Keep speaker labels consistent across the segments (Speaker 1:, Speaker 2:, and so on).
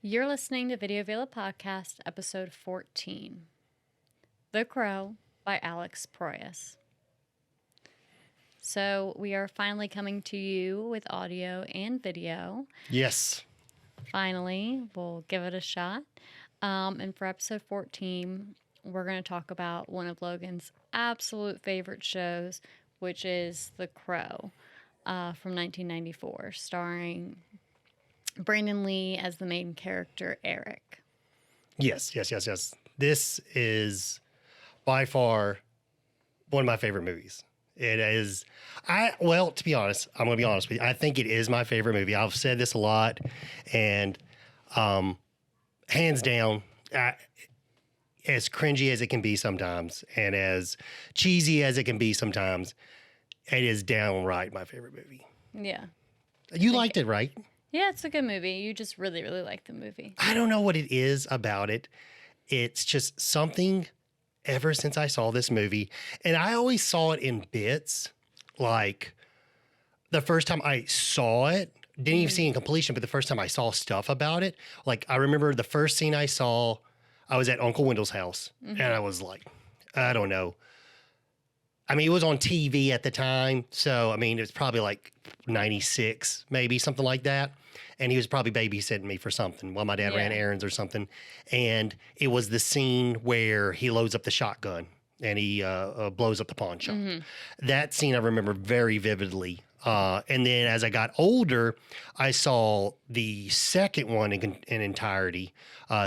Speaker 1: You're listening to Video Villa Podcast, episode 14, The Crow by Alex Proyas. So we are finally coming to you with audio and video.
Speaker 2: Yes.
Speaker 1: Finally, we'll give it a shot. And for episode 14, we're going to talk about one of Logan's absolute favorite shows, which is The Crow from 1994, starring Brandon Lee as the main character, Eric.
Speaker 2: Yes. This is by far one of my favorite movies. It is, to be honest, I'm going to be honest with you. I think it is my favorite movie. I've said this a lot, and hands down, as cringy as it can be sometimes, and as cheesy as it can be sometimes, it is downright my favorite movie.
Speaker 1: Yeah.
Speaker 2: You liked it, right?
Speaker 1: Yeah, it's a good movie. You just really, really like the movie.
Speaker 2: I don't know what it is about it. It's just something ever since I saw this movie. And I always saw it in bits. Like the first time I saw it, didn't even see it in completion, but the first time I saw stuff about it, like I remember the first scene I saw, I was at Uncle Wendell's house and I was like, I don't know. I mean, it was on TV at the time. So, I mean, it was probably like 96, maybe something like that. And he was probably babysitting me for something while my dad ran errands or something. And it was the scene where he loads up the shotgun and he blows up the pawn shop. That scene I remember very vividly. And then as I got older, I saw the second one in entirety,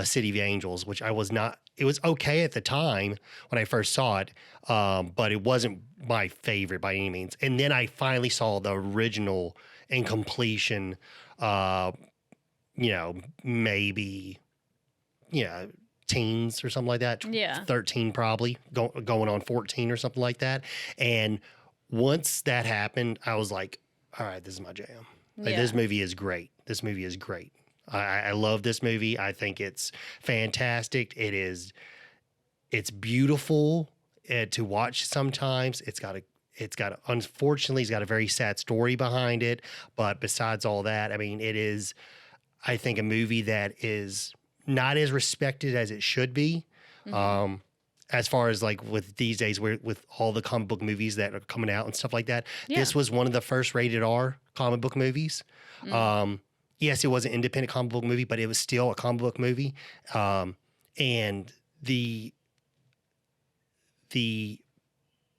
Speaker 2: City of Angels, which I was not. It was okay at the time when I first saw it, but it wasn't my favorite by any means. And then I finally saw the original in completion, maybe, teens or something like that.
Speaker 1: Yeah.
Speaker 2: 13 probably, going on 14 or something like that. And once that happened, I was like, all right, this is my jam. Like, this movie is great. This movie is great. I love this movie. I think it's fantastic. It's beautiful to watch sometimes. Unfortunately, it's got a very sad story behind it. But besides all that, I mean, it is, I think, a movie that is not as respected as it should be. As far as like with these days, with all the comic book movies that are coming out and stuff like that, this was one of the first rated R comic book movies. Yes, it was an independent comic book movie, but it was still a comic book movie. And the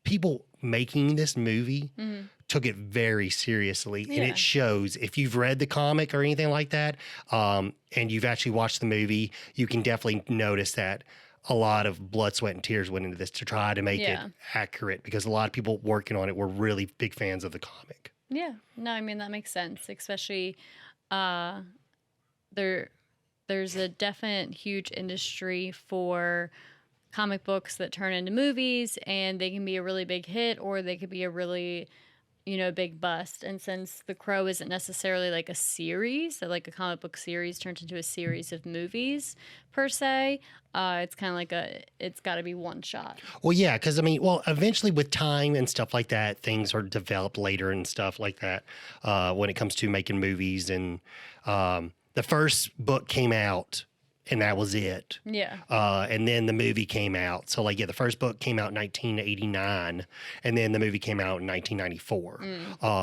Speaker 2: people making this movie took it very seriously. And it shows. If you've read the comic or anything like that, and you've actually watched the movie, you can definitely notice that a lot of blood, sweat, and tears went into this to try to make it accurate, because a lot of people working on it were really big fans of the comic.
Speaker 1: Yeah. No, I mean, that makes sense, especially there's a definite huge industry for comic books that turn into movies, and they can be a really big hit or they could be a really, big bust. And since The Crow isn't necessarily like a series, so like a comic book series turns into a series of movies per se, it's kind of like it's got to be one shot.
Speaker 2: Well, yeah, because eventually with time and stuff like that, things are developed later and stuff like that when it comes to making movies. And the first book came out, and that was it.
Speaker 1: Yeah.
Speaker 2: And then the movie came out. So, the first book came out in 1989, and then the movie came out in 1994.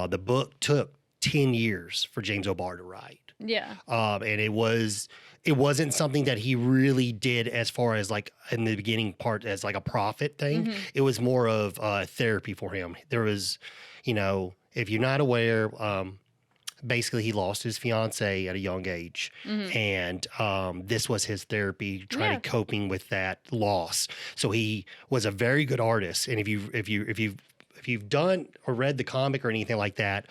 Speaker 2: The book took 10 years for James O'Barr to write.
Speaker 1: Yeah.
Speaker 2: And it wasn't something that he really did as far as like in the beginning part as like a profit thing. It was more of therapy for him. There was, if you're not aware, basically he lost his fiance at a young age, and this was his therapy, trying to coping with that loss. So he was a very good artist. And if you've done or read the comic or anything like that,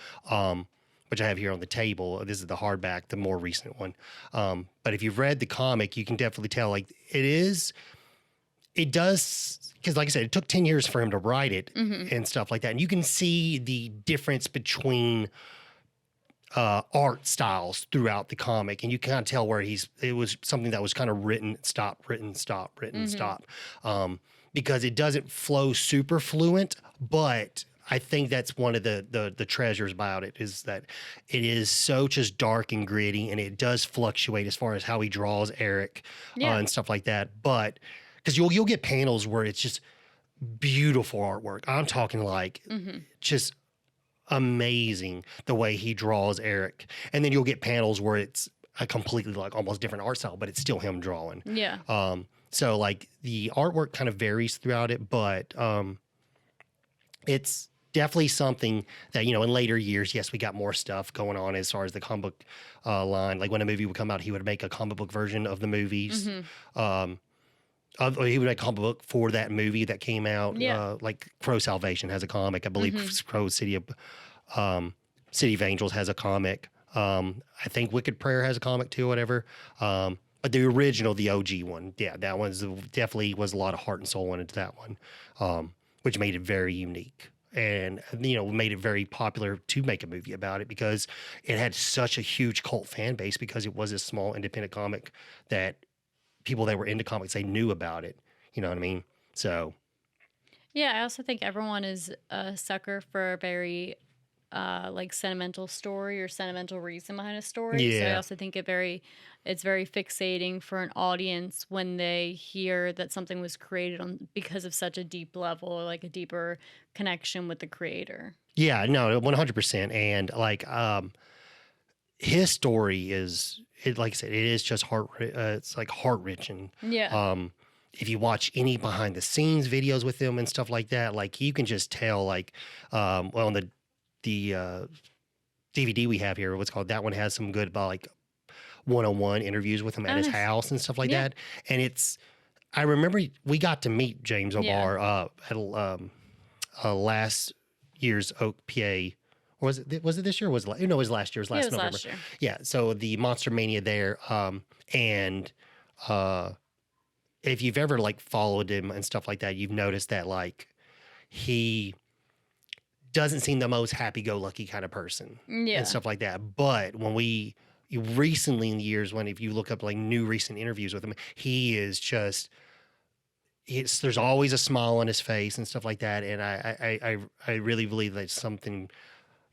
Speaker 2: which I have here on the table, this is the hardback, the more recent one. But if you've read the comic, you can definitely tell it does. Because like I said, it took 10 years for him to write it and stuff like that. And you can see the difference between art styles throughout the comic, and you kind of tell where it was something that was kind of written, stop, because it doesn't flow super fluent, but I think that's one of the treasures about it is that it is so just dark and gritty, and it does fluctuate as far as how he draws Eric
Speaker 1: Yeah.
Speaker 2: and stuff like that. But because you'll get panels where it's just beautiful artwork. I'm talking like just amazing the way he draws Eric, and then you'll get panels where it's a completely like almost different art style, but it's still him drawing.
Speaker 1: Yeah.
Speaker 2: So like the artwork kind of varies throughout it, but it's definitely something that, you know, in later years, yes, we got more stuff going on as far as the comic book line. Like when a movie would come out, he would make a comic book version of the movies. He would make a comic book for that movie that came out.
Speaker 1: Yeah.
Speaker 2: Like Crow Salvation has a comic. I believe Crow City of Angels has a comic. I think Wicked Prayer has a comic too, whatever. But the original, the OG one, yeah, that one's definitely was a lot of heart and soul into that one, which made it very unique. And, you know, made it very popular to make a movie about it because it had such a huge cult fan base because it was a small independent comic that people that were into comics, they knew about it. You know what I mean? So.
Speaker 1: Yeah, I also think everyone is a sucker for a very like sentimental story or sentimental reason behind a story. So I
Speaker 2: Yeah.
Speaker 1: also think it's very fixating for an audience when they hear that something was created on because of such a deep level or like a deeper connection with the creator.
Speaker 2: Yeah, no, 100%. And like, his story is, like I said, it is just it's like heart wrenching.
Speaker 1: Yeah.
Speaker 2: If you watch any behind the scenes videos with him and stuff like that, like you can just tell, like, well, on the DVD we have here, what's called, that one has some good about like one-on-one interviews with him at his
Speaker 1: nice.
Speaker 2: house and stuff like
Speaker 1: Yeah.
Speaker 2: that. And I remember we got to meet James
Speaker 1: Yeah.
Speaker 2: O'Barr at last year's Oak PA. Or was it this year? Or was it, no, it was last year. It was
Speaker 1: Yeah,
Speaker 2: last
Speaker 1: it was
Speaker 2: November.
Speaker 1: last year.
Speaker 2: Yeah. So the Monster Mania there, and if you've ever like followed him and stuff like that, you've noticed that like he doesn't seem the most happy-go-lucky kind of person
Speaker 1: Yeah.
Speaker 2: and stuff like that. But when recently in the years, when if you look up like new recent interviews with him, he is just there's always a smile on his face and stuff like that. And I really believe that something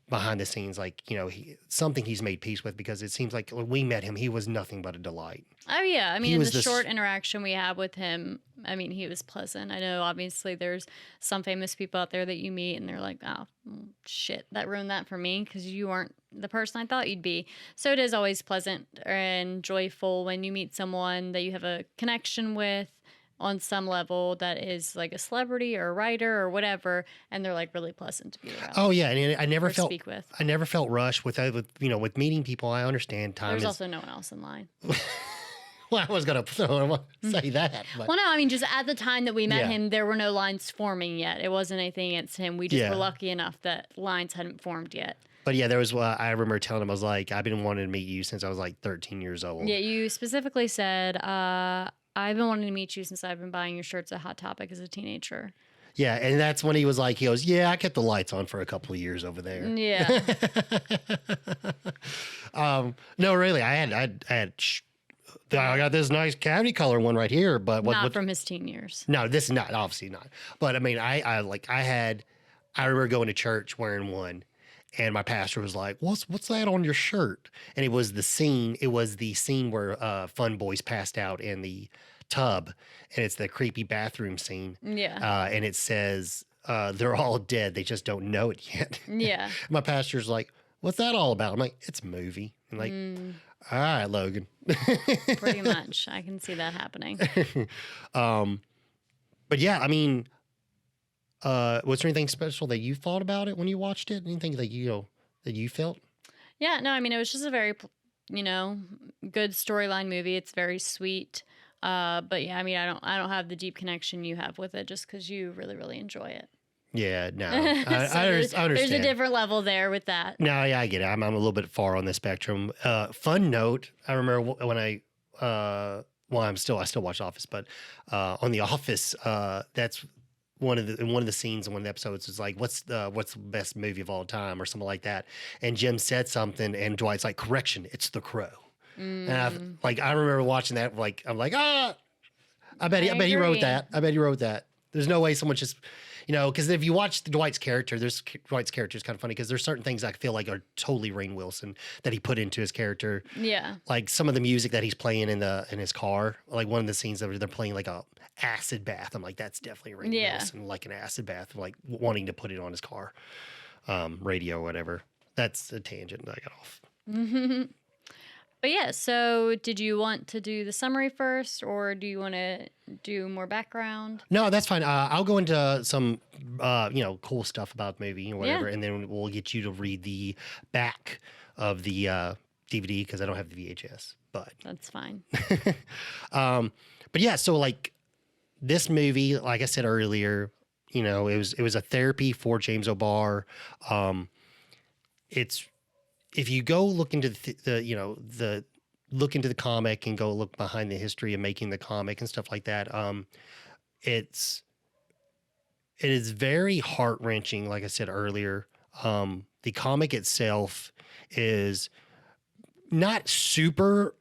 Speaker 2: behind the scenes, like, you know, something he's made peace with, because it seems like when we met him, he was nothing but a delight.
Speaker 1: Oh, yeah. I mean,
Speaker 2: He
Speaker 1: in
Speaker 2: was
Speaker 1: the
Speaker 2: this-
Speaker 1: short interaction we had with him, I mean, he was pleasant. I know, obviously, there's some famous people out there that you meet and they're like, oh, shit, that ruined that for me because you weren't the person I thought you'd be. So it is always pleasant and joyful when you meet someone that you have a connection with on some level that is like a celebrity or a writer or whatever, and they're like really pleasant to be around.
Speaker 2: Oh yeah, and I never
Speaker 1: or
Speaker 2: felt
Speaker 1: speak with.
Speaker 2: I never felt rushed with you know, with meeting people. I understand time
Speaker 1: There's
Speaker 2: is.
Speaker 1: also no one else in line.
Speaker 2: Well, I was gonna say that. But.
Speaker 1: Well, no, I mean, just at the time that we met
Speaker 2: Yeah.
Speaker 1: him, there were no lines forming yet. It wasn't anything against him. We just
Speaker 2: Yeah.
Speaker 1: were lucky enough that lines hadn't formed yet.
Speaker 2: But yeah, there was. I remember telling him, I was like, I've been wanting to meet you since I was like 13 years old.
Speaker 1: Yeah, you specifically said, I've been wanting to meet you since I've been buying your shirts at Hot Topic as a teenager.
Speaker 2: Yeah, and that's when he was like, he goes, yeah, I kept the lights on for a couple of years over there.
Speaker 1: Yeah.
Speaker 2: No, really, I got this nice cavity color one right here, but
Speaker 1: Not from his teen years.
Speaker 2: No, this is not, obviously not. But I mean, I remember going to church wearing one, and my pastor was like, what's that on your shirt? And it was the scene where Fun Boys passed out in the tub, and it's the creepy bathroom scene.
Speaker 1: Yeah.
Speaker 2: And it says, they're all dead, they just don't know it yet.
Speaker 1: Yeah.
Speaker 2: My pastor's like, what's that all about? I'm like, it's a movie. I'm like, all right, Logan.
Speaker 1: Pretty much. I can see that happening.
Speaker 2: But yeah, I mean, was there anything special that you thought about it when you watched it? Anything that that you felt?
Speaker 1: Yeah, no, I mean, it was just a very, good storyline movie. It's very sweet. But yeah, I mean, I don't have the deep connection you have with it just because you really, really enjoy it.
Speaker 2: Yeah, no,
Speaker 1: So
Speaker 2: I understand.
Speaker 1: There's a different level there with that.
Speaker 2: No, yeah, I get it. I'm a little bit far on the spectrum. Fun note: I remember when I still watch Office, but on The Office, that's one of the scenes in one of the episodes is like, what's the best movie of all time or something like that, and Jim said something, and Dwight's like, correction, it's The Crow. And I remember watching that, like, I'm like, I bet he wrote
Speaker 1: agree.
Speaker 2: that. I bet he wrote that. There's no way someone just, because if you watch Dwight's character, Dwight's character is kind of funny because there's certain things I feel like are totally Rainn Wilson that he put into his character.
Speaker 1: Yeah.
Speaker 2: Like some of the music that he's playing in his car, like one of the scenes that they're playing like a acid bath. I'm like, that's definitely Rainn Wilson, like an acid bath, like wanting to put it on his car, radio or whatever. That's a tangent that I got off.
Speaker 1: But yeah, so did you want to do the summary first, or do you want to do more background?
Speaker 2: No, that's fine. I'll go into some, cool stuff about the movie or whatever, and then we'll get you to read the back of the DVD because I don't have the VHS. But
Speaker 1: that's fine.
Speaker 2: But yeah, so like this movie, like I said earlier, it was a therapy for James O'Barr. It's if you go look into look into the comic and go look behind the history of making the comic and stuff like that, it is very heart-wrenching. Like I said earlier, the comic itself is not super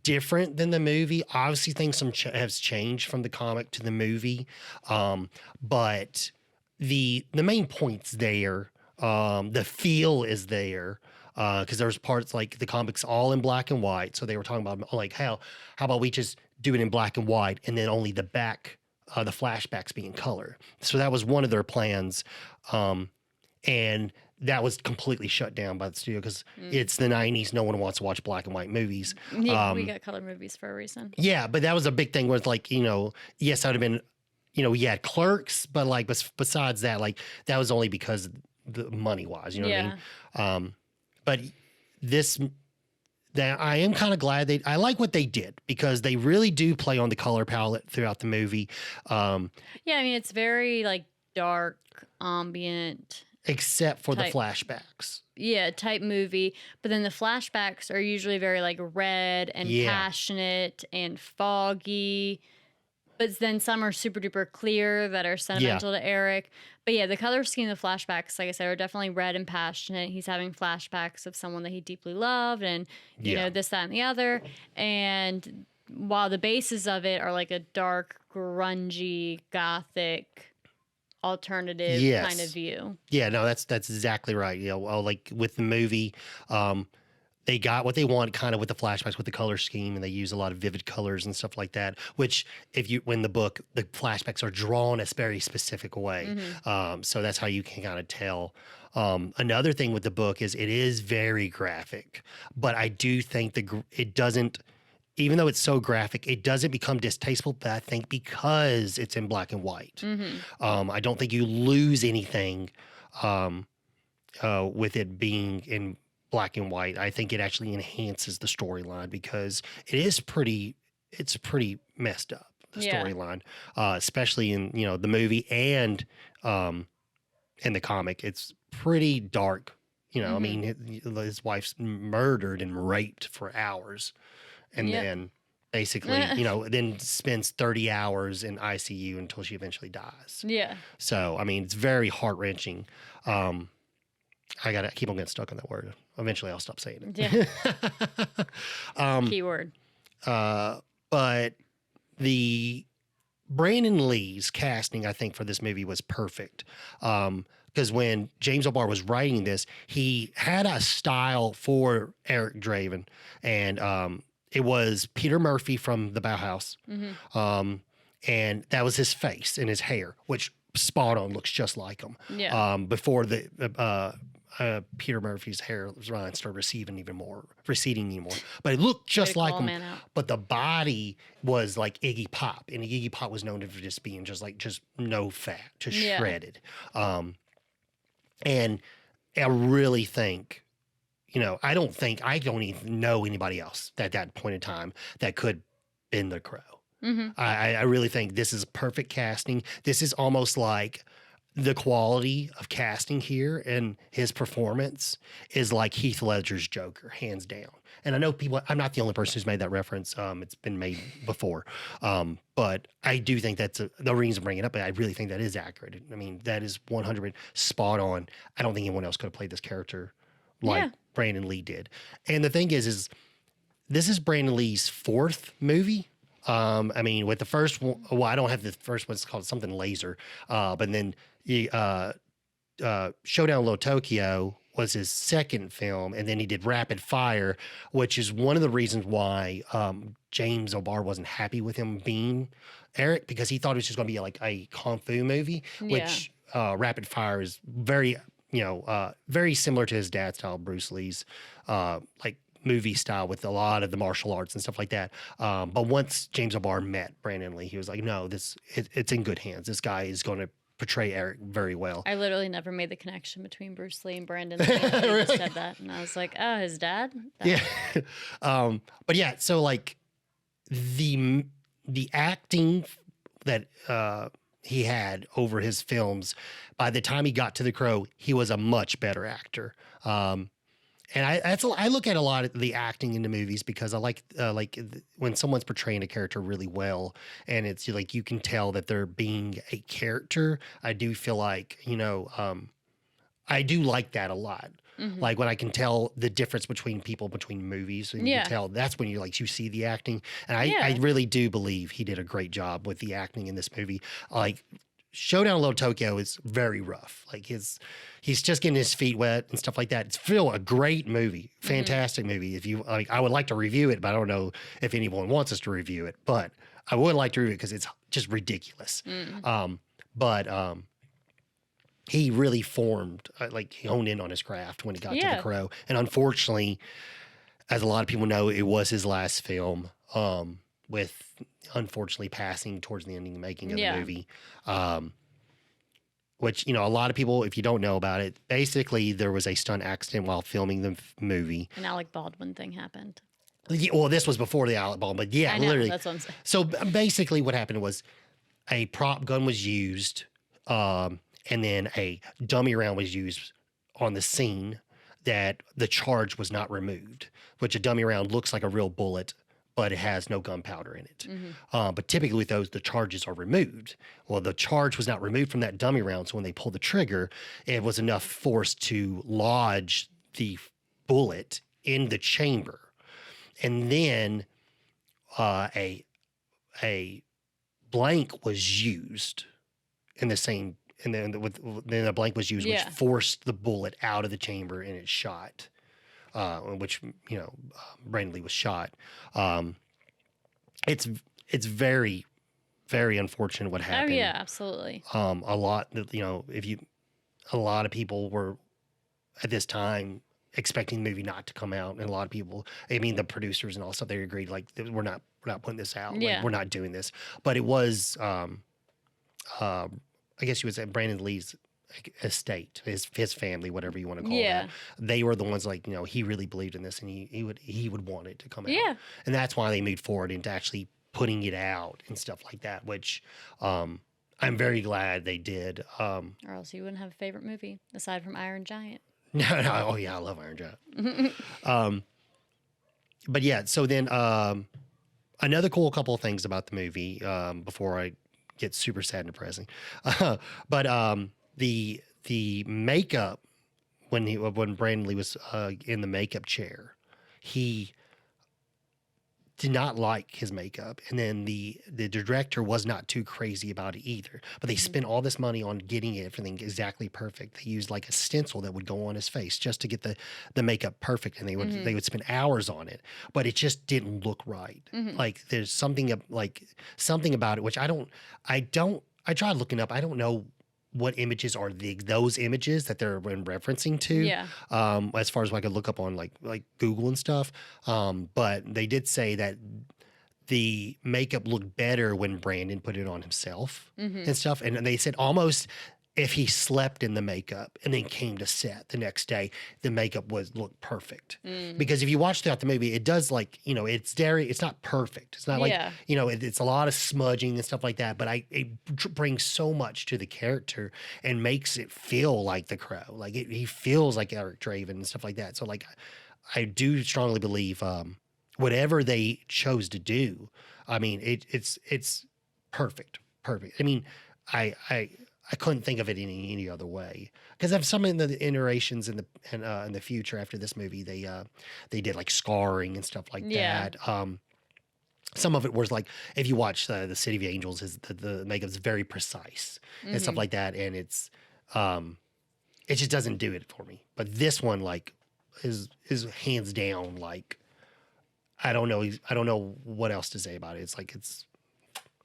Speaker 2: different than the movie. Obviously, things has changed from the comic to the movie, but the main point's there. The feel is there. Because there's parts like the comics all in black and white. So they were talking about like how about we just do it in black and white and then only the back, the flashbacks be in color. So that was one of their plans. And that was completely shut down by the studio because it's the 90s. No one wants to watch black and white movies.
Speaker 1: Yeah, we got color movies for a reason.
Speaker 2: Yeah, but that was a big thing where it's like, yes, that would have been, we had Clerks, but like besides that, like that was only because the money wise, what I mean? But I am kind of glad I like what they did because they really do play on the color palette throughout the movie.
Speaker 1: Yeah, I mean, it's very like dark, ambient.
Speaker 2: Except for the flashbacks.
Speaker 1: Yeah, type movie. But then the flashbacks are usually very like red and passionate and foggy. But then some are super duper clear that are sentimental to Eric. But yeah, the color scheme of the flashbacks, like I said, are definitely red and passionate. He's having flashbacks of someone that he deeply loved and, you know, this, that, and the other. And while the bases of it are like a dark, grungy, gothic, alternative kind of view.
Speaker 2: Yeah, no, that's exactly right. Well, like with the movie, they got what they want kind of with the flashbacks with the color scheme, and they use a lot of vivid colors and stuff like that, which when the book, the flashbacks are drawn a very specific way. So that's how you can kind of tell. Another thing with the book is it is very graphic, but I do think it doesn't, even though it's so graphic, it doesn't become distasteful, but I think because it's in black and white. I don't think you lose anything with it being in black and white. I think it actually enhances the storyline because it's pretty messed up, the storyline, especially in, the movie and in the comic. It's pretty dark. I mean, his wife's murdered and raped for hours. And then basically, then spends 30 hours in ICU until she eventually dies. Yeah. So, I mean, it's very heart-wrenching. I got to keep on getting stuck on that word. Eventually, I'll stop saying it.
Speaker 1: Yeah. Keyword.
Speaker 2: But the Brandon Lee's casting, I think, for this movie was perfect. Because when James O'Barr was writing this, he had a style for Eric Draven. And it was Peter Murphy from the Bauhaus. And that was his face and his hair, which spot on, looks just like him. Yeah. Before the Peter Murphy's hairline started receding even more. But it looked just like him. But the body was like Iggy Pop, and Iggy Pop was known for just being just no fat, just shredded. And I really think, I don't even know anybody else at that point in time that could bend the crow. I really think this is perfect casting. This is almost like the quality of casting here and his performance is like Heath Ledger's Joker, hands down. And I know I'm not the only person who's made that reference. It's been made before. But I do think that's the reason I'm bringing it up. But I really think that is accurate. I mean, that is 100% spot on. I don't think anyone else could have played this character like Brandon Lee did. And the thing is this is Brandon Lee's fourth movie. I mean, with the first one, well, I don't have the first one. It's called something Laser. But then Showdown Little Tokyo was his second film, and then he did Rapid Fire, which is one of the reasons why James O'Barr wasn't happy with him being Eric, because he thought it was just going to be like a kung fu movie, which Rapid Fire is very, very similar to his dad's style, Bruce Lee's, like movie style with a lot of the martial arts and stuff like that. But once James O'Barr met Brandon Lee, he was like, no, it's in good hands. This guy is going to portray Eric very well.
Speaker 1: I literally never made the connection between Bruce Lee and Brandon Lee. Until you just said that, and I was like, "Oh, his dad."
Speaker 2: Yeah, but yeah, so like the acting that he had over his films, by the time he got to The Crow, he was a much better actor. And I look at a lot of the acting in the movies because I like when someone's portraying a character really well, and it's like you can tell that they're being a character. I do feel like I do like that a lot.
Speaker 1: Mm-hmm.
Speaker 2: Like when I can tell the difference between movies, and you can tell that's when you see the acting. And I really do believe he did a great job with the acting in this movie. Like Showdown Little Tokyo is very rough. Like he's just getting his feet wet and stuff like that. It's still a great movie, fantastic movie. If you like, I would like to review it, but I don't know if anyone wants us to review it. But I would like to review it because it's just ridiculous. But he really formed, like he honed in on his craft when he got to The Crow. And unfortunately, as a lot of people know, it was his last film. With unfortunately passing towards the ending of making of the movie. Which, a lot of people, if you don't know about it, basically there was a stunt accident while filming the movie.
Speaker 1: An Alec Baldwin thing happened.
Speaker 2: Well, this was before the Alec Baldwin, but yeah,
Speaker 1: I know,
Speaker 2: literally.
Speaker 1: That's what I'm saying.
Speaker 2: So basically what happened was a prop gun was used, and then a dummy round was used on the scene that the charge was not removed, which a dummy round looks like a real bullet, but it has no gunpowder in it. But typically with those, the charges are removed. Well, the charge was not removed from that dummy round, so when they pulled the trigger, it was enough force to lodge the bullet in the chamber. And then a blank was used in the same, and then a blank was used, which forced the bullet out of the chamber and it shot. Which Brandon Lee was shot. It's very, very unfortunate what happened.
Speaker 1: Oh yeah, absolutely.
Speaker 2: A lot a lot of people were at this time expecting the movie not to come out, and a lot of people, I mean, the producers and all stuff, they agreed like we're not putting this out. Like, we're not doing this. But it was, I guess you would say Brandon Lee's estate, his family, whatever you want to call that. They were the ones like, he really believed in this, and he would want it to come out. And that's why they moved forward into actually putting it out and stuff like that, which I'm very glad they did. Or
Speaker 1: else you wouldn't have a favorite movie aside from Iron Giant.
Speaker 2: No, oh yeah, I love Iron Giant. But yeah, so then another cool couple of things about the movie before I get super sad and depressing. But the makeup when Brandon Lee was in the makeup chair, he did not like his makeup, and then the director was not too crazy about it either. But they spent all this money on getting everything exactly perfect. They used like a stencil that would go on his face just to get the makeup perfect, and they would spend hours on it, but it just didn't look right. Like there's something about it which I tried looking up. I don't know what images are those images that they're referencing to. As far as what I could look up on like Google and stuff. But they did say that the makeup looked better when Brandon put it on himself and stuff. And they said almost if he slept in the makeup and then came to set the next day, the makeup looked perfect. Because if you watch throughout the movie, it does it's not perfect. It's not like, it's a lot of smudging and stuff like that, but it brings so much to the character and makes it feel like The Crow. Like he feels like Eric Draven and stuff like that. So like, I do strongly believe whatever they chose to do, I mean, it's perfect. I mean, I couldn't think of it any other way, because of some of the iterations in the future after this movie, they did like scarring and stuff like that. some of it was like, if you watch the City of Angels, the makeup's very precise and stuff like that, and it just doesn't do it for me. But this one, like, is hands down, like, I don't know what else to say about it. It's like it's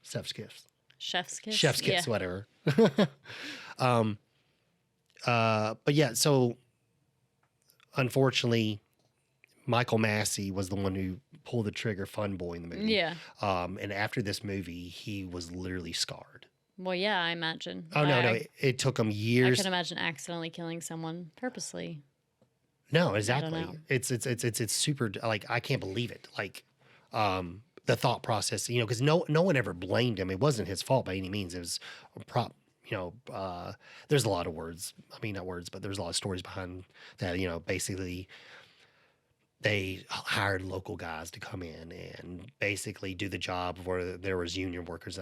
Speaker 2: chef's kiss,
Speaker 1: Chef's kiss. Yeah.
Speaker 2: whatever. But yeah, so unfortunately, Michael Massey was the one who pulled the trigger, Fun Boy, in the movie.
Speaker 1: Yeah.
Speaker 2: And after this movie, he was literally scarred.
Speaker 1: Well, yeah, I imagine.
Speaker 2: Oh no, it took him
Speaker 1: I
Speaker 2: years.
Speaker 1: could imagine accidentally killing someone purposely.
Speaker 2: No, exactly.
Speaker 1: know.
Speaker 2: It's super, like, I can't believe it. Like, the thought process, because no one ever blamed him. It wasn't his fault by any means. It was a prop. There's a lot of words. I mean, not words, but there's a lot of stories behind that. Basically, they hired local guys to come in and basically do the job where there was union workers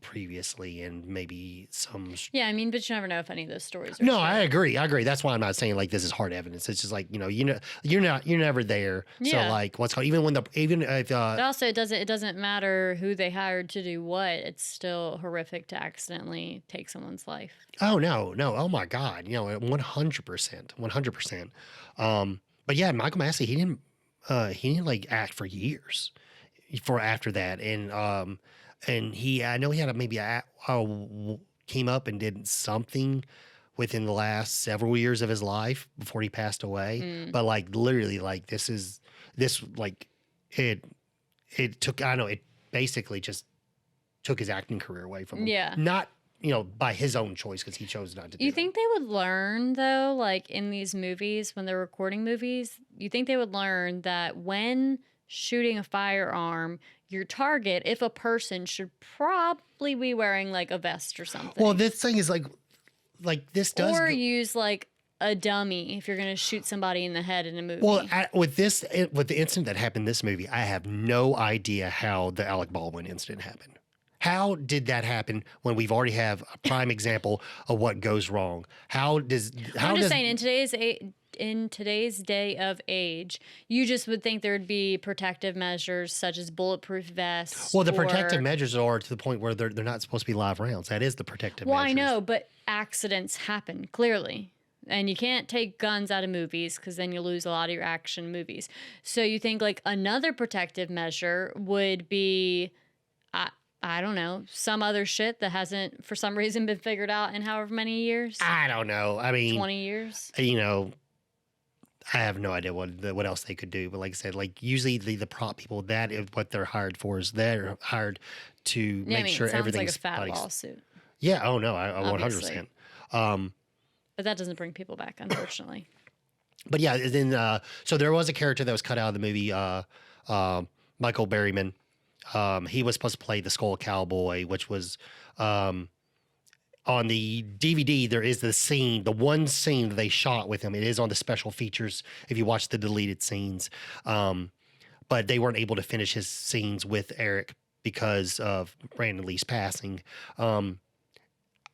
Speaker 2: previously, and maybe some.
Speaker 1: Yeah, I mean, but you never know if any of those stories are
Speaker 2: No,
Speaker 1: true.
Speaker 2: I agree. That's why I'm not saying like this is hard evidence. It's just like, you're never there.
Speaker 1: Yeah.
Speaker 2: So like, what's called, even if
Speaker 1: But also, it doesn't matter who they hired to do what. It's still horrific to accidentally take someone's life.
Speaker 2: oh no, oh my God, 100%. But yeah, Michael Massey, he didn't like act for years for after that. And I know he had came up and did something within the last several years of his life before he passed away. But like literally, like it took, I don't know, it basically just took his acting career away from him.
Speaker 1: Yeah.
Speaker 2: Not, by his own choice, because he chose not to do
Speaker 1: You
Speaker 2: it.
Speaker 1: think they would learn, though, like in these movies, when they're recording movies, you think they would learn that when shooting a firearm, your target, if a person, should probably be wearing like a vest or something.
Speaker 2: Well, this thing is like this does.
Speaker 1: Or use like a dummy if you're going to shoot somebody in the head in a movie.
Speaker 2: Well, with the incident that happened in this movie, I have no idea how the Alec Baldwin incident happened. How did that happen when we've already have a prime example of what goes wrong?
Speaker 1: I'm just saying, in today's day of age, you just would think there would be protective measures such as bulletproof vests.
Speaker 2: Well, the protective measures are to the point where they're not supposed to be live rounds. That is the protective measures.
Speaker 1: Well, I know, but accidents happen, clearly. And you can't take guns out of movies because then you lose a lot of your action movies. So you think like another protective measure would be, I don't know, some other shit that hasn't for some reason been figured out in however many years?
Speaker 2: I don't know. I mean,
Speaker 1: 20 years?
Speaker 2: I have no idea what else they could do. But like I said, like usually the prop people, that is what they're hired for, is they're hired to make sure
Speaker 1: it sounds
Speaker 2: everything's
Speaker 1: like a fat lawsuit.
Speaker 2: Yeah. Oh no, I
Speaker 1: Obviously.
Speaker 2: 100%.
Speaker 1: But that doesn't bring people back, unfortunately.
Speaker 2: But yeah, then so there was a character that was cut out of the movie, Michael Berryman. He was supposed to play the Skull Cowboy, which was on the DVD. There is the one scene that they shot with him. It is on the special features if you watch the deleted scenes. But they weren't able to finish his scenes with Eric because of Brandon Lee's passing.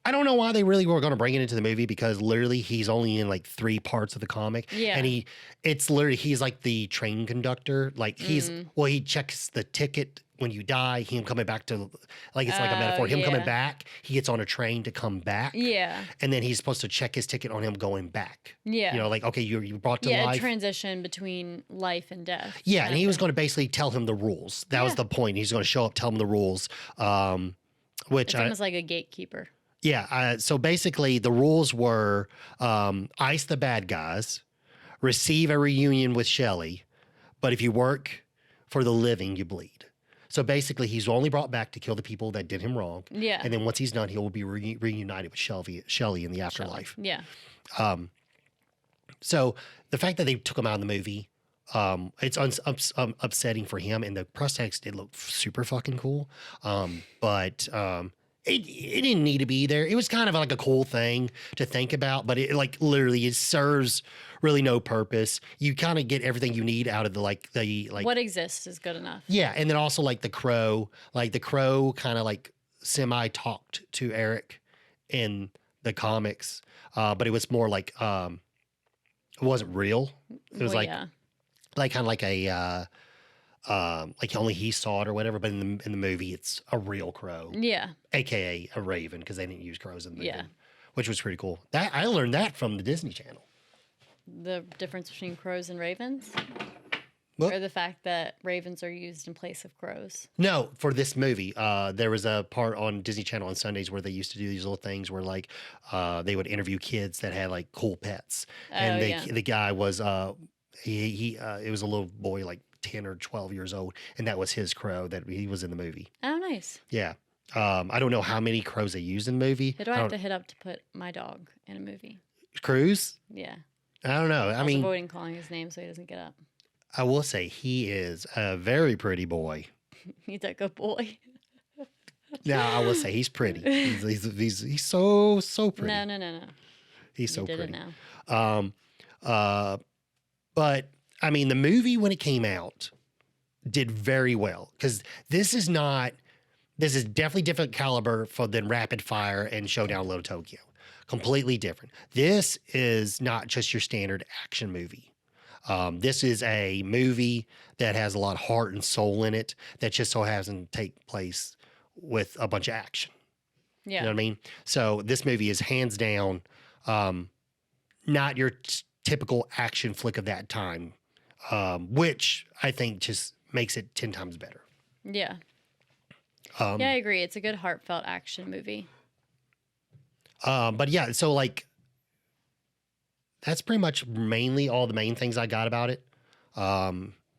Speaker 2: I don't know why they really were going to bring it into the movie, because literally he's only in like 3 parts of the comic.
Speaker 1: Yeah.
Speaker 2: And he's like the train conductor. Like he checks the ticket when you die, him coming back to, like, it's like a metaphor. Him coming back, he gets on a train to come back.
Speaker 1: Yeah.
Speaker 2: And then he's supposed to check his ticket on him going back.
Speaker 1: Yeah.
Speaker 2: Like, okay, you brought to
Speaker 1: Yeah,
Speaker 2: life.
Speaker 1: a transition between life and death.
Speaker 2: Yeah, and he was going to basically tell him the rules. That was the point. He's going to show up, tell him the rules, which
Speaker 1: It's almost like a gatekeeper.
Speaker 2: Yeah. So basically, the rules were ice the bad guys, receive a reunion with Shelley, but if you work for the living, you bleed. So basically, he's only brought back to kill the people that did him wrong.
Speaker 1: Yeah.
Speaker 2: And then once he's done, he will be reunited with Shelley in the afterlife.
Speaker 1: Yeah.
Speaker 2: So the fact that they took him out of the movie, it's upsetting for him. And the prosthetics did look super fucking cool. But it didn't need to be there. It was kind of like a cool thing to think about, but it like literally it serves really no purpose. You kind of get everything you need out of the
Speaker 1: what exists is good enough.
Speaker 2: Yeah, and then also like the crow kind of like semi talked to Eric in the comics, but it was more like it wasn't real. It was like kind of like a like only he saw it or whatever. But in the movie, it's a real crow,
Speaker 1: Yeah.
Speaker 2: aka a raven, because they didn't use crows in the movie,
Speaker 1: Yeah.
Speaker 2: which was pretty cool. That I learned that from the Disney Channel.
Speaker 1: The difference between crows and ravens?
Speaker 2: Well,
Speaker 1: Or the fact that ravens are used in place of crows?
Speaker 2: no, for this movie, there was a part on Disney Channel on Sundays where they used to do these little things where like they would interview kids that had like cool pets, and
Speaker 1: Oh, yeah.
Speaker 2: the guy was he it was a little boy like 10 or 12 years old, and that was his crow that he was in the movie.
Speaker 1: Oh, nice.
Speaker 2: Yeah. I don't know how many crows they used in the movie.
Speaker 1: Who do I have to hit up to put my dog in a movie?
Speaker 2: Cruz?
Speaker 1: Yeah.
Speaker 2: I don't know.
Speaker 1: I
Speaker 2: I
Speaker 1: was
Speaker 2: mean,
Speaker 1: avoiding calling his name so he doesn't get up.
Speaker 2: I will say he is a very pretty boy.
Speaker 1: He's a good boy.
Speaker 2: Now, I will say he's pretty. He's so pretty.
Speaker 1: No.
Speaker 2: He's so
Speaker 1: You did
Speaker 2: pretty.
Speaker 1: it now.
Speaker 2: But I mean, the movie when it came out did very well because this is definitely different caliber than Rapid Fire and Showdown in Little Tokyo. Completely different. This is not just your standard action movie. This is a movie that has a lot of heart and soul in it that just so happens to take place with a bunch of action.
Speaker 1: Yeah.
Speaker 2: You know what I mean? So this movie is hands down not your typical action flick of that time, which I think just makes it 10 times better.
Speaker 1: Yeah. Yeah, I agree. It's a good heartfelt action movie.
Speaker 2: But yeah, so like that's pretty much mainly all the main things I got about it.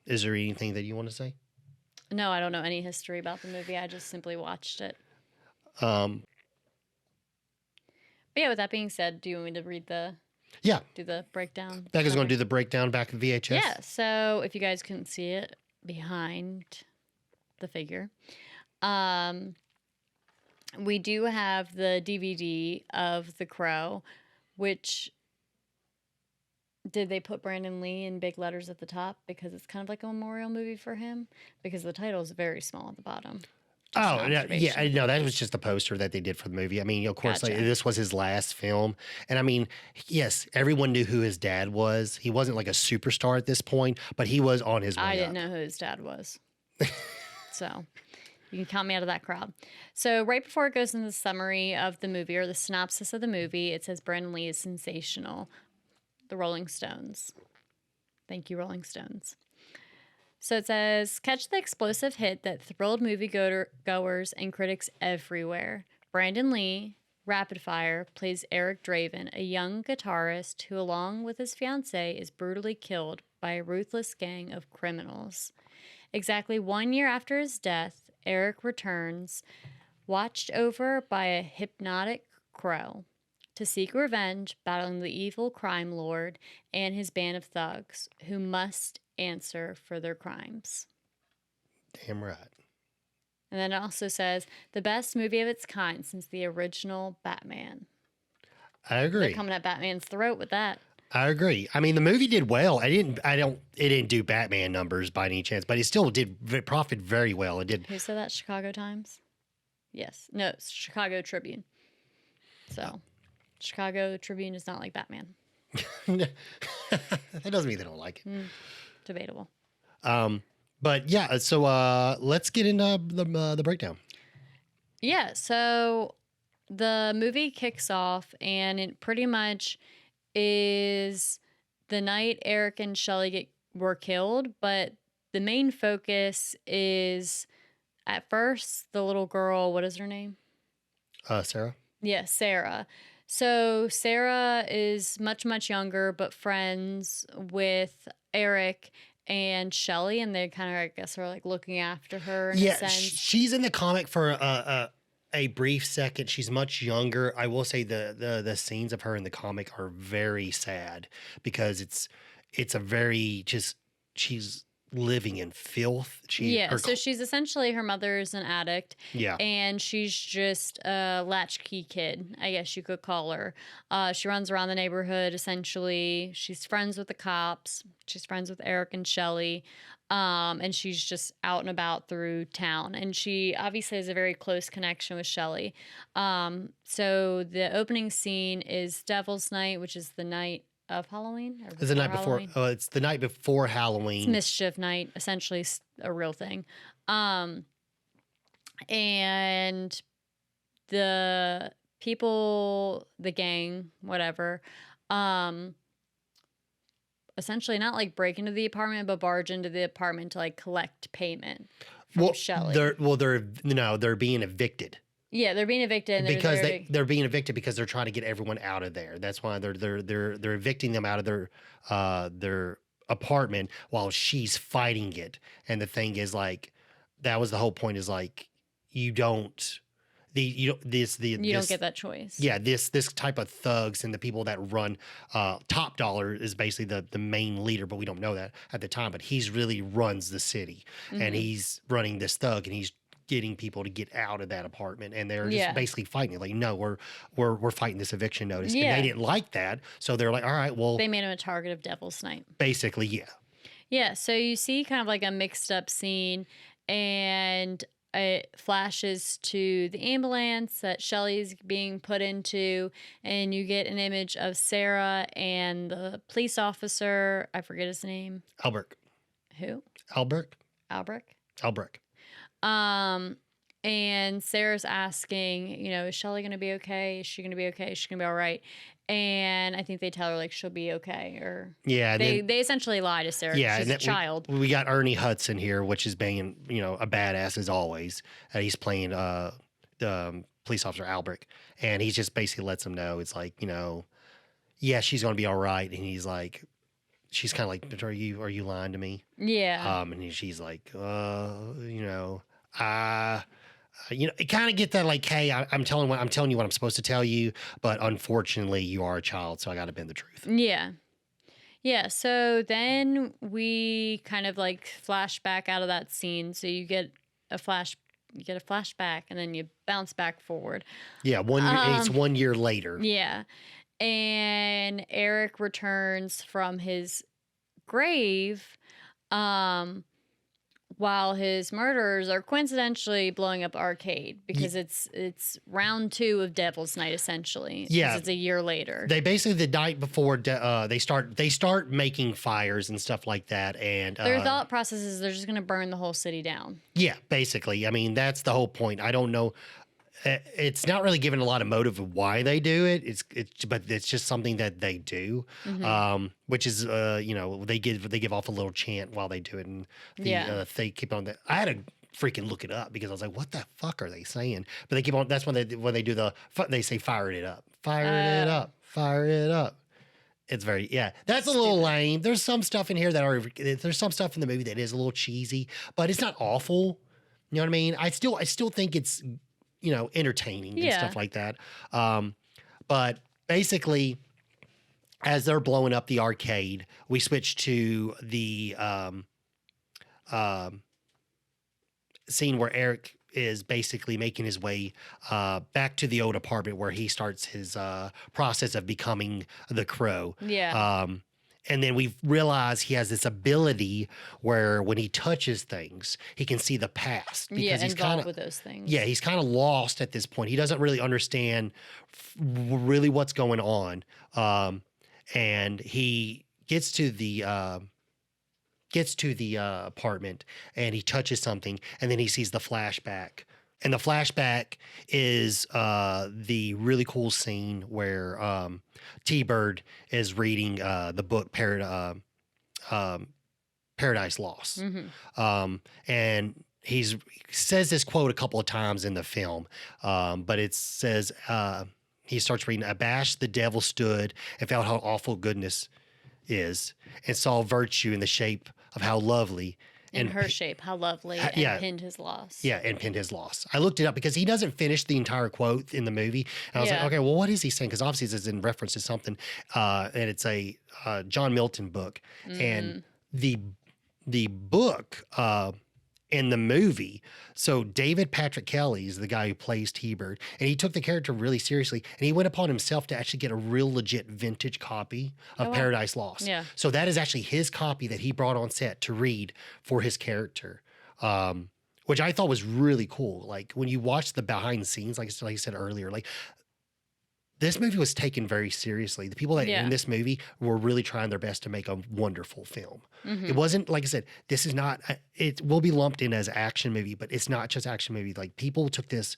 Speaker 2: Is there anything that you want to say?
Speaker 1: No, I don't know any history about the movie. I just simply watched it.
Speaker 2: Um,
Speaker 1: But yeah, with that being said, do you want me to do the breakdown?
Speaker 2: Becca's going to do the breakdown back of VHS.
Speaker 1: Yeah, so if you guys couldn't see it behind the figure, we do have the DVD of The Crow, which did they put Brandon Lee in big letters at the top because it's kind of like a memorial movie for him because the title is very small at the bottom. Just
Speaker 2: Oh,
Speaker 1: an
Speaker 2: yeah,
Speaker 1: observation.
Speaker 2: no, that was just the poster that they did for the movie. I mean, of course, like,
Speaker 1: Gotcha.
Speaker 2: this was his last film. And I mean, yes, everyone knew who his dad was. He wasn't like a superstar at this point, but he was on his way
Speaker 1: I
Speaker 2: up.
Speaker 1: didn't know who his dad was. So you can count me out of that crowd. So right before it goes into the summary of the movie or the synopsis of the movie, it says Brandon Lee is sensational. The Rolling Stones. Thank you, Rolling Stones. So it says, catch the explosive hit that thrilled moviegoers and critics everywhere. Brandon Lee, Rapid Fire, plays Eric Draven, a young guitarist who, along with his fiancée, is brutally killed by a ruthless gang of criminals. Exactly 1 year after his death, Eric returns, watched over by a hypnotic crow, to seek revenge, battling the evil crime lord and his band of thugs, who must answer for their crimes.
Speaker 2: Damn right.
Speaker 1: And then it also says, the best movie of its kind since the original Batman.
Speaker 2: I
Speaker 1: They're
Speaker 2: agree.
Speaker 1: coming at Batman's throat with that.
Speaker 2: I agree. I mean, the movie did well. It didn't do Batman numbers by any chance, but it still did profit very well. It did.
Speaker 1: Who said that? Chicago Times? Yes. No, it's Chicago Tribune. So, Chicago Tribune is not like Batman.
Speaker 2: That doesn't mean they don't like it.
Speaker 1: Debatable.
Speaker 2: But yeah, so let's get into the breakdown.
Speaker 1: Yeah, so the movie kicks off, and it pretty much is the night Eric and Shelley were killed, but the main focus is at first the little girl. What is her name?
Speaker 2: Sarah.
Speaker 1: Yeah, Sarah. So Sarah is much, much younger, but friends with Eric and Shelley, and they kind of, I guess, are like looking after her in a
Speaker 2: Yeah,
Speaker 1: sense.
Speaker 2: she's in the comic for a brief second. She's much younger. I will say the scenes of her in the comic are very sad because it's a very just she's living in filth.
Speaker 1: So she's essentially, her mother's an addict.
Speaker 2: Yeah.
Speaker 1: And she's just a latchkey kid, I guess you could call her. She runs around the neighborhood, essentially. She's friends with the cops. She's friends with Eric and Shelley. And she's just out and about through town. And she obviously has a very close connection with Shelley. So the opening scene is Devil's Night, which is the night of Halloween? Or
Speaker 2: It's the night before.
Speaker 1: Halloween?
Speaker 2: It's the night before
Speaker 1: It's
Speaker 2: Halloween.
Speaker 1: mischief night, essentially a real thing. And the people, the gang, whatever, essentially not like break into the apartment, but barge into the apartment to like collect payment from Shelley.
Speaker 2: They're being evicted.
Speaker 1: Yeah, they're being evicted and
Speaker 2: because they're being evicted because they're trying to get everyone out of there. That's why they're evicting them out of their apartment while she's fighting it. And the thing is, like, that was the whole point, is like, you don't get
Speaker 1: that choice.
Speaker 2: Yeah, this type of thugs and the people that run Top Dollar is basically the main leader, but we don't know that at the time. But he's really runs the city, and he's running this thug, and he's getting people to get out of that apartment, and they're just basically fighting it. Like, no, we're fighting this eviction notice, and they didn't like that, so they're like, all right, well,
Speaker 1: they made him a target of Devil's Night.
Speaker 2: Basically, yeah.
Speaker 1: Yeah, so you see kind of like a mixed up scene, and it flashes to the ambulance that Shelley's being put into, and you get an image of Sarah and the police officer. I forget his name.
Speaker 2: Albrecht.
Speaker 1: Who?
Speaker 2: Albrecht.
Speaker 1: And Sarah's asking, is Shelley going to be okay? Is she going to be okay? Is she going to be all right? And I think they tell her, like, she'll be okay. Or they essentially lie to Sarah. Yeah, she's a child.
Speaker 2: We got Ernie Hudson here, which is being, a badass as always. He's playing the police officer Albrecht. And he just basically lets him know, it's like, yeah, she's going to be all right. And he's like, she's kind of like, are you lying to me?
Speaker 1: Yeah.
Speaker 2: And she's like, it kind of get that, like, hey, I'm telling you what I'm supposed to tell you, but unfortunately you are a child, so I got to bend the truth.
Speaker 1: Yeah. Yeah. So then we kind of like flash back out of that scene. So you get a flashback, and then you bounce back forward.
Speaker 2: Yeah. It's 1 year later.
Speaker 1: Yeah. And Eric returns from his grave, while his murderers are coincidentally blowing up the arcade, because it's round 2 of Devil's Night, essentially. Yeah, it's a year later.
Speaker 2: They basically, the night before they start making fires and stuff like that, and
Speaker 1: their thought process is they're just going to burn the whole city down.
Speaker 2: Yeah, basically. I mean, that's the whole point. I don't know. It's not really given a lot of motive of why they do it. But it's just something that they do, which is they give off a little chant while they do it, and they keep on that. I had to freaking look it up because I was like, what the fuck are they saying? But they keep on. That's when they do they say fire it up, fire it up, fire it up. It's very That's a little lame. There's some stuff in here there's some stuff in the movie that is a little cheesy, but it's not awful. You know what I mean? I still think it's entertaining and stuff like that. But basically, as they're blowing up the arcade, we switch to the scene where Eric is basically making his way back to the old apartment where he starts his process of becoming the Crow.
Speaker 1: Yeah.
Speaker 2: And then we realize he has this ability where when he touches things, he can see the past.
Speaker 1: Because he's involved with those things.
Speaker 2: Yeah, he's kind of lost at this point. He doesn't really understand really what's going on. And he gets to the apartment, and he touches something, and then he sees the flashback. And the flashback is the really cool scene where T-Bird is reading the book Paradise Lost. And he says this quote a couple of times in the film, but it says, he starts reading, "Abashed the devil stood and felt how awful goodness is, and saw virtue in the shape of how lovely."
Speaker 1: In her shape, how lovely, and pinned his loss.
Speaker 2: Yeah, and pinned his loss. I looked it up because he doesn't finish the entire quote in the movie. And I was like, okay, well, what is he saying? Because obviously this is in reference to something. And it's a John Milton book. And the book in the movie, so David Patrick Kelly is the guy who plays T-Bird, and he took the character really seriously, and he went upon himself to actually get a real legit vintage copy of Paradise Lost.
Speaker 1: Yeah.
Speaker 2: So that is actually his copy that he brought on set to read for his character, which I thought was really cool. Like when you watch the behind the scenes, like I said earlier, like this movie was taken very seriously. The people that
Speaker 1: Yeah.
Speaker 2: in this movie were really trying their best to make a wonderful film.
Speaker 1: Mm-hmm.
Speaker 2: It wasn't, like I said, this is not, it will be lumped in as action movie, but it's not just action movie. Like people took this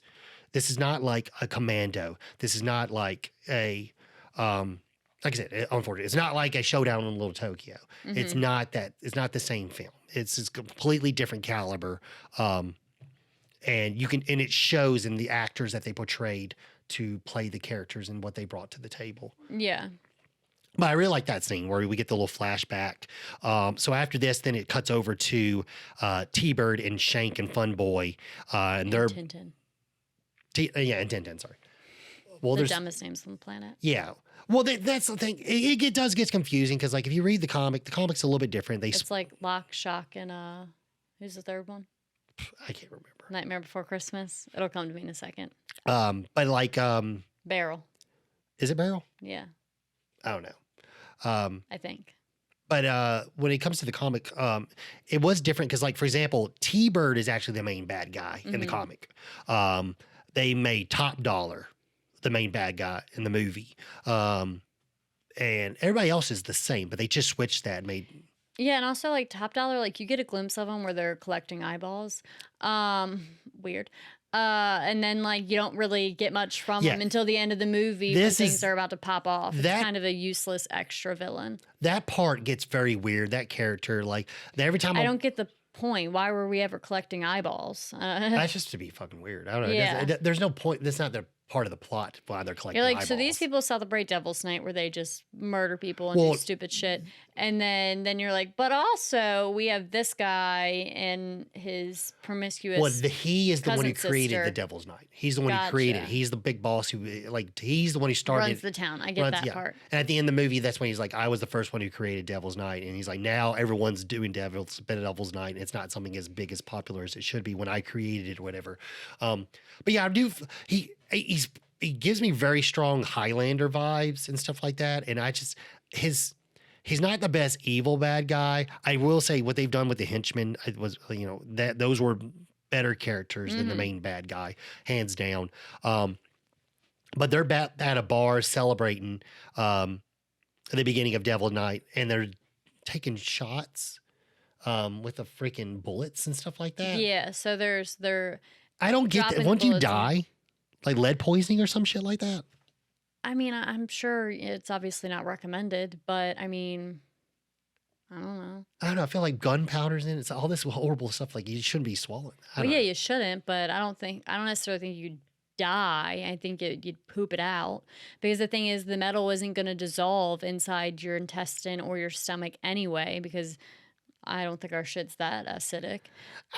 Speaker 2: is not like a Commando. This is not like a, like I said, unfortunately, it's not like a Showdown in Little Tokyo. It's
Speaker 1: Mm-hmm.
Speaker 2: not that, it's not the same film. It's a completely different caliber. And it shows in the actors that they portrayed to play the characters and what they brought to the table.
Speaker 1: Yeah.
Speaker 2: But I really like that scene where we get the little flashback. So after this, then it cuts over to T-Bird and Shank and Fun Boy. And they're,
Speaker 1: Tintin.
Speaker 2: and Tintin, sorry. Well,
Speaker 1: The
Speaker 2: there's,
Speaker 1: dumbest names on the planet.
Speaker 2: yeah. Well, that's the thing. It does get confusing because, like, if you read the comic's a little bit different.
Speaker 1: It's like Lock, Shock, and who's the third one?
Speaker 2: I can't remember.
Speaker 1: Nightmare Before Christmas. It'll come to me in a second.
Speaker 2: But like,
Speaker 1: Barrel.
Speaker 2: is it Barrel?
Speaker 1: Yeah,
Speaker 2: I don't know.
Speaker 1: I think.
Speaker 2: But when it comes to the comic, it was different because, like, for example, T-Bird is actually the main bad guy in the comic. They made Top Dollar the main bad guy in the movie. And everybody else is the same, but they just switched that and made...
Speaker 1: Yeah, and also like Top Dollar, like you get a glimpse of them where they're collecting eyeballs. Weird. And then like you don't really get much from
Speaker 2: Yeah.
Speaker 1: them until the end of the movie when
Speaker 2: This
Speaker 1: things
Speaker 2: is-
Speaker 1: are about to pop off. It's
Speaker 2: that-
Speaker 1: kind of a useless extra villain.
Speaker 2: That part gets very weird, that character. Like, every time
Speaker 1: I don't get the point. Why were we ever collecting eyeballs?
Speaker 2: That's just to be fucking weird. I don't know.
Speaker 1: Yeah.
Speaker 2: There's no point. That's not the part of the plot why they're collecting
Speaker 1: You're like,
Speaker 2: eyeballs.
Speaker 1: so these people celebrate Devil's Night where they just murder people and
Speaker 2: Well-
Speaker 1: do stupid shit. And then you're like, but also we have this guy and his promiscuous.
Speaker 2: Well, he is the one who
Speaker 1: cousin
Speaker 2: created
Speaker 1: sister.
Speaker 2: the Devil's Night. He's the one who created it.
Speaker 1: Gotcha.
Speaker 2: He's the big boss who, like, he's the one who started.
Speaker 1: runs the town. I get that part.
Speaker 2: And at the end of the movie, that's when he's like, I was the first one who created Devil's Night. And he's like, now everyone's doing Devil's Night. And it's not something as big as popular as it should be when I created it or whatever. But yeah, I do. He gives me very strong Highlander vibes and stuff like that. And I just, he's not the best evil bad guy. I will say what they've done with the henchmen, it was, that those were better characters than the main bad guy, hands down. But they're at a bar celebrating at the beginning of Devil Night, and they're taking shots with the freaking bullets and stuff like that.
Speaker 1: Yeah. So they're.
Speaker 2: I don't get that.
Speaker 1: dropping
Speaker 2: Won't you
Speaker 1: bullets in-
Speaker 2: die? Like lead poisoning or some shit like that?
Speaker 1: I mean, I'm sure it's obviously not recommended, but I mean, I don't know.
Speaker 2: I don't know. I feel like gunpowder's in it. It's all this horrible stuff. Like, you shouldn't be swallowing. I
Speaker 1: Well,
Speaker 2: don't
Speaker 1: yeah,
Speaker 2: know.
Speaker 1: you shouldn't, but I don't necessarily think you'd die. I think you'd poop it out because the thing is, the metal isn't going to dissolve inside your intestine or your stomach anyway. Because I don't think our shit's that acidic.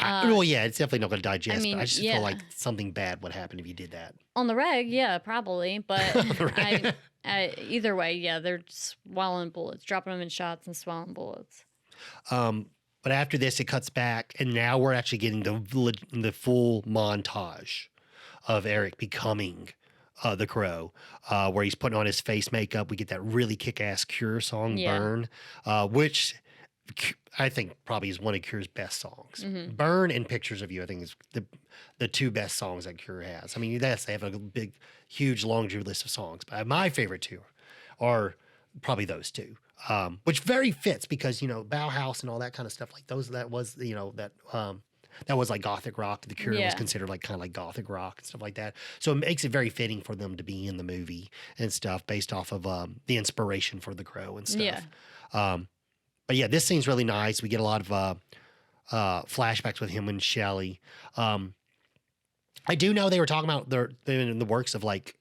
Speaker 2: Well, yeah, it's definitely not going to digest.
Speaker 1: mean,
Speaker 2: but I just
Speaker 1: yeah.
Speaker 2: feel like something bad would happen if you did that.
Speaker 1: On the reg, yeah, probably, but
Speaker 2: Right.
Speaker 1: either way, yeah, they're swallowing bullets, dropping them in shots and swallowing bullets.
Speaker 2: But after this, it cuts back, and now we're actually getting the full montage of Eric becoming the Crow, where he's putting on his face makeup. We get that really kick-ass Cure song,
Speaker 1: Yeah.
Speaker 2: Burn, which I think probably is one of Cure's best songs.
Speaker 1: Mm-hmm.
Speaker 2: Burn and Pictures of You, I think, is the two best songs that Cure has. I mean, they have a big, huge laundry list of songs, but my favorite two are probably those two. Which very fits because, Bauhaus and all that kind of stuff, like that was like gothic rock. The Cure was
Speaker 1: Yeah.
Speaker 2: considered like kind of like gothic rock and stuff like that. So it makes it very fitting for them to be in the movie and stuff based off of the inspiration for The Crow and stuff.
Speaker 1: Yeah.
Speaker 2: But yeah, this scene's really nice. We get a lot of flashbacks with him and Shelley. I do know they were talking about they're in the works of like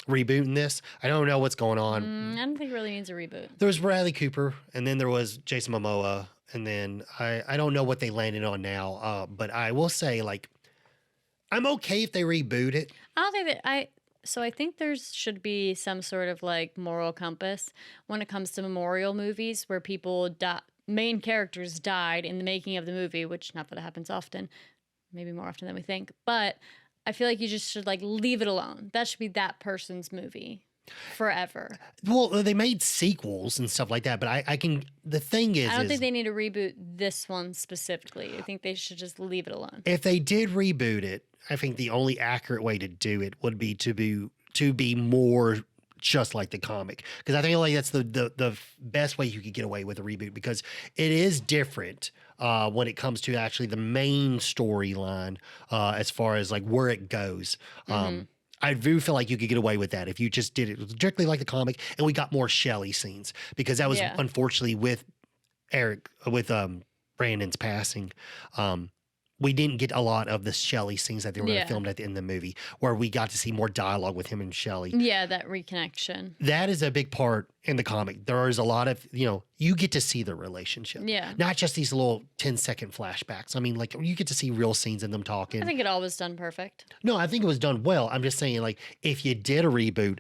Speaker 2: rebooting this. I don't know what's going on.
Speaker 1: I don't think it really needs a reboot.
Speaker 2: There was Bradley Cooper, and then there was Jason Momoa, and then I don't know what they landed on now. But I will say, like, I'm okay if they reboot it.
Speaker 1: I don't think that So I think there should be some sort of like moral compass when it comes to memorial movies where main characters died in the making of the movie, which not that it happens often, maybe more often than we think, but I feel like you just should like leave it alone. That should be that person's movie forever.
Speaker 2: Well, they made sequels and stuff like that, but the thing is,
Speaker 1: I don't think they need to reboot this one specifically. I think they should just leave it alone.
Speaker 2: if they did reboot it, I think the only accurate way to do it would be to be more just like the comic, because I think like that's the best way you could get away with a reboot, because it is different when it comes to actually the main storyline as far as like where it goes. I do feel like you could get away with that if you just did it directly like the comic, and we got more Shelley scenes, because that was
Speaker 1: Yeah.
Speaker 2: unfortunately with Brandon's passing. We didn't get a lot of the Shelley scenes that they were going
Speaker 1: Yeah.
Speaker 2: to film at the end of the movie, where we got to see more dialogue with him and Shelley.
Speaker 1: Yeah, that reconnection.
Speaker 2: That is a big part in the comic. There is a lot of, you get to see the relationship.
Speaker 1: Yeah.
Speaker 2: Not just these little 10-second flashbacks. I mean, like, you get to see real scenes in them talking.
Speaker 1: I think it all was done perfect.
Speaker 2: No, I think it was done well. I'm just saying, like, if you did a reboot,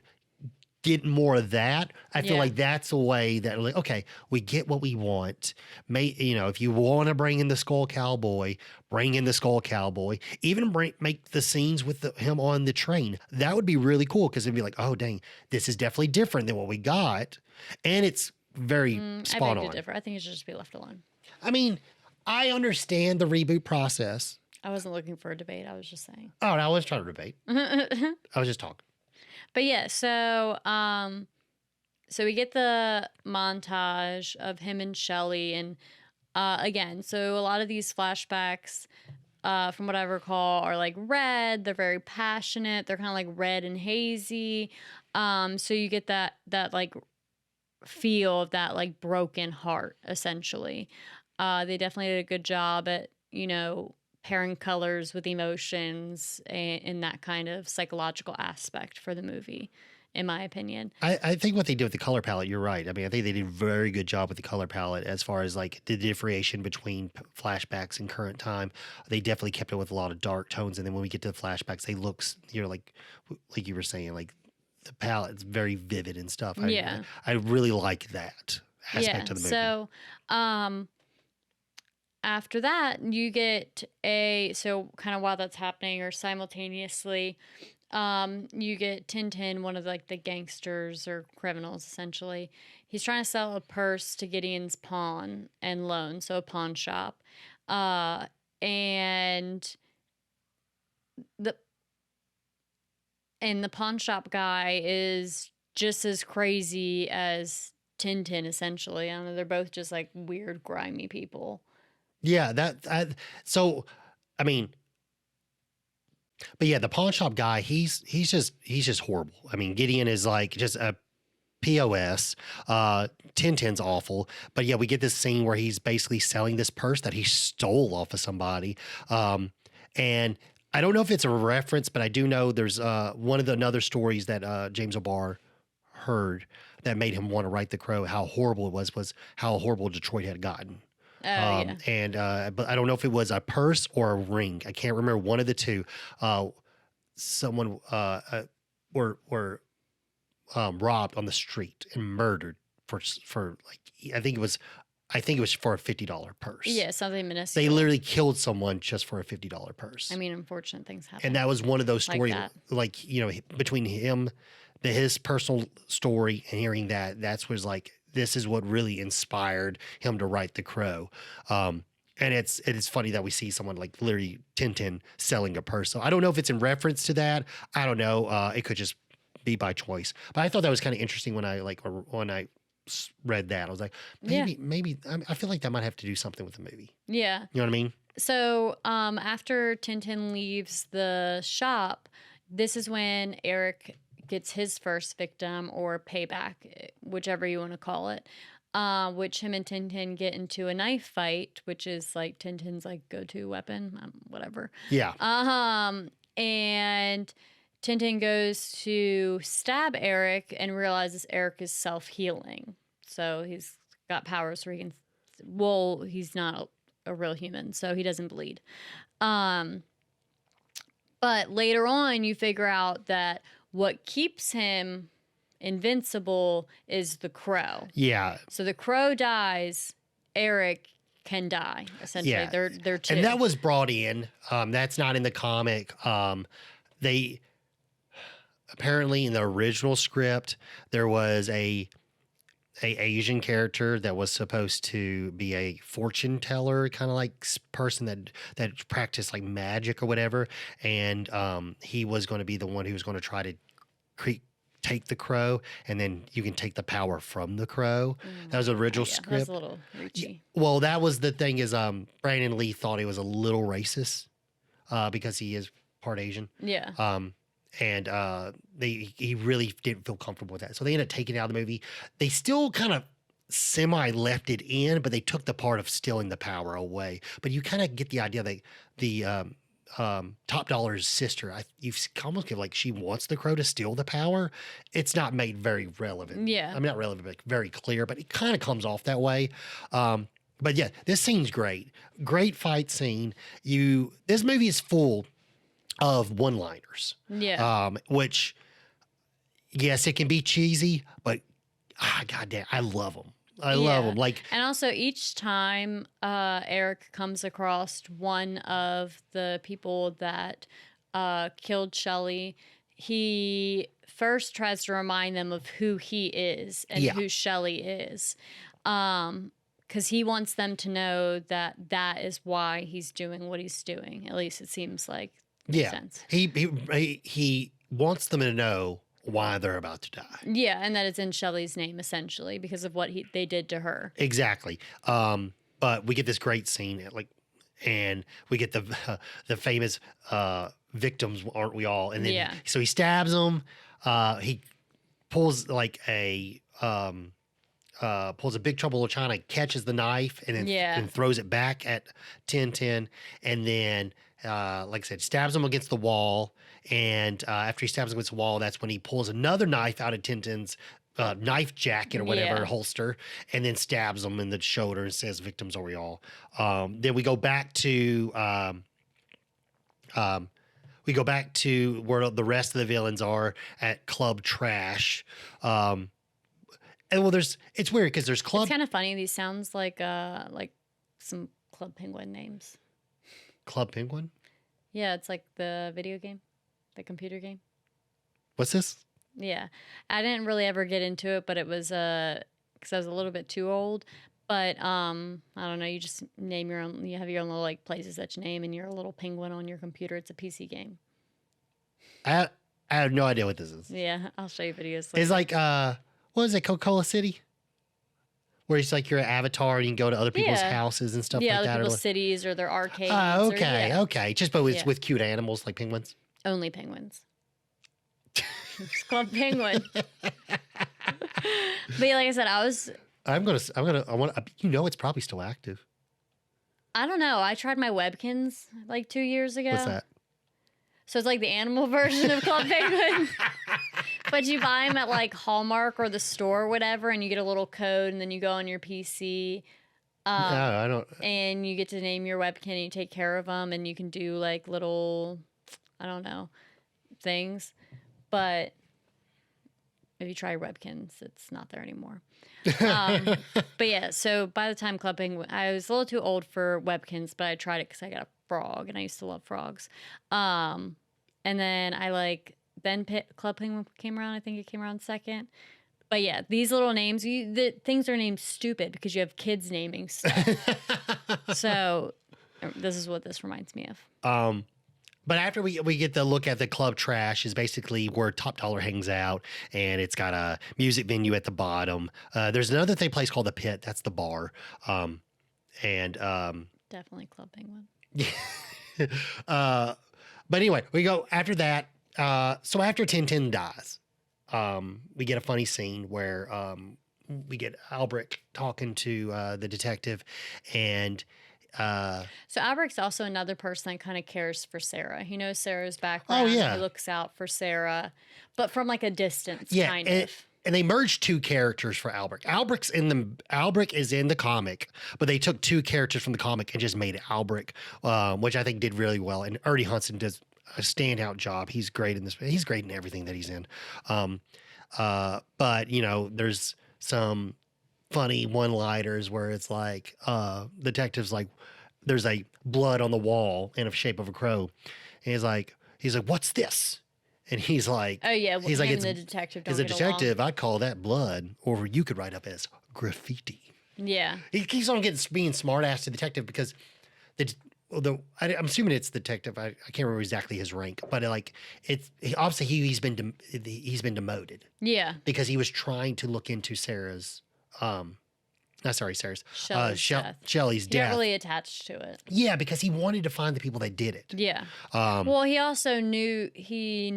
Speaker 2: get more of that. I feel
Speaker 1: Yeah.
Speaker 2: like that's a way that, like, okay, we get what we want. If you want to bring in the Skull Cowboy, bring in the Skull Cowboy. Even make the scenes with him on the train. That would be really cool, because it'd be like, oh dang, this is definitely different than what we got, and it's very spot
Speaker 1: I beg
Speaker 2: on.
Speaker 1: to differ. I think it should just be left alone.
Speaker 2: I mean, I understand the reboot process.
Speaker 1: I wasn't looking for a debate. I was just saying.
Speaker 2: Oh, I was trying to debate. I was just talking.
Speaker 1: But yeah, so we get the montage of him and Shelley, and again, so a lot of these flashbacks, from what I recall, are like red. They're very passionate. They're kind of like red and hazy. So you get that like feel of that like broken heart, essentially. They definitely did a good job at pairing colors with emotions and that kind of psychological aspect for the movie, in my opinion.
Speaker 2: I think what they did with the color palette, you're right. I mean, I think they did a very good job with the color palette as far as like the differentiation between flashbacks and current time. They definitely kept it with a lot of dark tones. And then when we get to the flashbacks, they look, like you were saying, like the palette's very vivid and stuff.
Speaker 1: Yeah.
Speaker 2: I really like that aspect of the movie.
Speaker 1: So, after that, you get so kind of while that's happening or simultaneously, you get Tintin, one of like the gangsters or criminals, essentially. He's trying to sell a purse to Gideon's pawn and loan, so a pawn shop. And the pawn shop guy is just as crazy as Tintin, essentially. I don't know, they're both just like weird, grimy people.
Speaker 2: Yeah, but yeah, the pawn shop guy, he's just horrible. I mean, Gideon is like just a POS. Tintin's awful, but yeah, we get this scene where he's basically selling this purse that he stole off of somebody. And I don't know if it's a reference, but I do know there's one of the another stories that James O'Barr heard that made him want to write The Crow. How horrible it was how horrible Detroit had gotten.
Speaker 1: Yeah.
Speaker 2: And but I don't know if it was a purse or a ring. I can't remember, one of the two. Someone were robbed on the street and murdered for like I think it was for a $50 purse.
Speaker 1: Yeah, something minuscule.
Speaker 2: They literally killed someone just for a $50 purse.
Speaker 1: I mean, unfortunate things happen.
Speaker 2: And that was one of those
Speaker 1: like
Speaker 2: stories,
Speaker 1: that.
Speaker 2: like, between him, his personal story, and hearing that's was like, this is what really inspired him to write The Crow. And it's funny that we see someone like literally Tintin selling a purse. So I don't know if it's in reference to that. I don't know. It could just be by choice. But I thought that was kind of interesting when I read that. I was like, maybe I feel like that might have to do something with the movie.
Speaker 1: Yeah.
Speaker 2: You know what I mean?
Speaker 1: So after Tintin leaves the shop, this is when Eric gets his first victim, or payback, whichever you want to call it, which him and Tintin get into a knife fight, which is like Tintin's like go-to weapon, whatever.
Speaker 2: Yeah.
Speaker 1: And Tintin goes to stab Eric and realizes Eric is self-healing. So he's got powers where he can, he's not a real human, so he doesn't bleed. But later on, you figure out that what keeps him invincible is the crow.
Speaker 2: Yeah.
Speaker 1: So the crow dies, Eric can die. Essentially,
Speaker 2: Yeah.
Speaker 1: they're two.
Speaker 2: And that was brought in. That's not in the comic. They apparently in the original script there was a Asian character that was supposed to be a fortune teller, kind of like person that practiced like magic or whatever, and he was going to be the one who was going to try to take the crow, and then you can take the power from the crow. That was the original
Speaker 1: Yeah,
Speaker 2: script.
Speaker 1: that's a little reachy.
Speaker 2: Well, that was the thing is Brandon Lee thought he was a little racist because he is part Asian.
Speaker 1: Yeah.
Speaker 2: And he really didn't feel comfortable with that. So they ended up taking it out of the movie. They still kind of semi left it in, but they took the part of stealing the power away. But you kind of get the idea that the Top Dollar's sister, you almost give like she wants the crow to steal the power. It's not made very relevant.
Speaker 1: Yeah.
Speaker 2: I mean, not relevant, but very clear, but it kind of comes off that way. But yeah, this scene's great. Great fight scene. This movie is full of one-liners.
Speaker 1: Yeah.
Speaker 2: Which, yes, it can be cheesy, but goddamn, I love them. I love them. Like,
Speaker 1: and also each time Eric comes across one of the people that killed Shelley, he first tries to remind them of who he is and who Shelley is. Because he wants them to know that is why he's doing what he's doing. At least it seems like. Makes sense.
Speaker 2: He wants them to know why they're about to die.
Speaker 1: Yeah, and that it's in Shelley's name essentially because of what they did to her.
Speaker 2: Exactly. But we get this great scene and we get the famous victims, aren't we all? And then so he stabs them. He pulls like pulls a Big Trouble in China, catches the knife, and then and throws it back at 1010, and then like I said, stabs him against the wall. And after he stabs him against the wall, that's when he pulls another knife out of 1010's knife jacket or whatever holster, and then stabs him in the shoulder and says, "Victims are we all." Then we go back to where the rest of the villains are at Club Trash. And well, it's weird because there's Club.
Speaker 1: It's kind of funny. These sounds like some Club Penguin names.
Speaker 2: Club Penguin?
Speaker 1: Yeah, it's like the video game, the computer game.
Speaker 2: What's this?
Speaker 1: Yeah, I didn't really ever get into it, but it was because I was a little bit too old. But I don't know. You just name your own. You have your own little like places that you name, and you're a little penguin on your computer. It's a PC game.
Speaker 2: I have no idea what this is.
Speaker 1: Yeah, I'll show you videos. Later.
Speaker 2: It's like what is it? Coca-Cola City, where it's like you're an avatar and you can go to other people's houses and stuff like that.
Speaker 1: Yeah, other people's
Speaker 2: like,
Speaker 1: cities or their arcades.
Speaker 2: Okay. Just but it's with cute animals like penguins.
Speaker 1: Only penguins. It's Club Penguin. But yeah, like I said, I want it's probably still active. I don't know. I tried my Webkins like 2 years ago.
Speaker 2: What's that?
Speaker 1: So it's like the animal version of Club Penguin. But you buy them at like Hallmark or the store or whatever, and you get a little code, and then you go on your PC.
Speaker 2: No, I don't.
Speaker 1: And you get to name your Webkin, and you take care of them, and you can do like little, I don't know, things. But if you try Webkins, it's not there anymore. But yeah, so by the time Club Penguin, I was a little too old for Webkins, but I tried it because I got a frog, and I used to love frogs. And then Club Penguin came around. I think it came around second. But yeah, these little names, the things are named stupid because you have kids naming stuff. So this is what this reminds me of.
Speaker 2: But after we get the look at the Club Trash is basically where Top Dollar hangs out, and it's got a music venue at the bottom. There's another place called the Pit. That's the bar.
Speaker 1: Definitely Club Penguin.
Speaker 2: But anyway, we go after that. So after 1010 dies, we get a funny scene where we get Albrecht talking to the detective, and
Speaker 1: so Albrecht's also another person that kind of cares for Sarah. He knows Sarah's background.
Speaker 2: Oh, yeah.
Speaker 1: He looks out for Sarah, but from like a distance, kind
Speaker 2: and,
Speaker 1: of.
Speaker 2: And they merged two characters for Albrecht. Albrecht is in the comic, but they took two characters from the comic and just made it Albrecht, which I think did really well. And Ernie Hudson does a standout job. He's great in this. He's great in everything that he's in. But there's some funny one-liners where it's like detectives like there's a blood on the wall in the shape of a crow, and he's like what's this, and he's like,
Speaker 1: oh yeah,
Speaker 2: he's like,
Speaker 1: it's the detective don't
Speaker 2: as a
Speaker 1: get
Speaker 2: detective
Speaker 1: along.
Speaker 2: I'd call that blood, or you could write up as graffiti.
Speaker 1: Yeah,
Speaker 2: He keeps on being smart ass to detective because I'm assuming it's detective. I can't remember exactly his rank, but obviously he's been demoted
Speaker 1: Yeah.
Speaker 2: because he was trying to look into Sarah's, not sorry, Sarah's,
Speaker 1: Shelley's death.
Speaker 2: Shelley's
Speaker 1: He got
Speaker 2: death.
Speaker 1: really attached to it.
Speaker 2: Yeah, because he wanted to find the people that did it.
Speaker 1: Yeah.
Speaker 2: Um,
Speaker 1: Well, he also knew he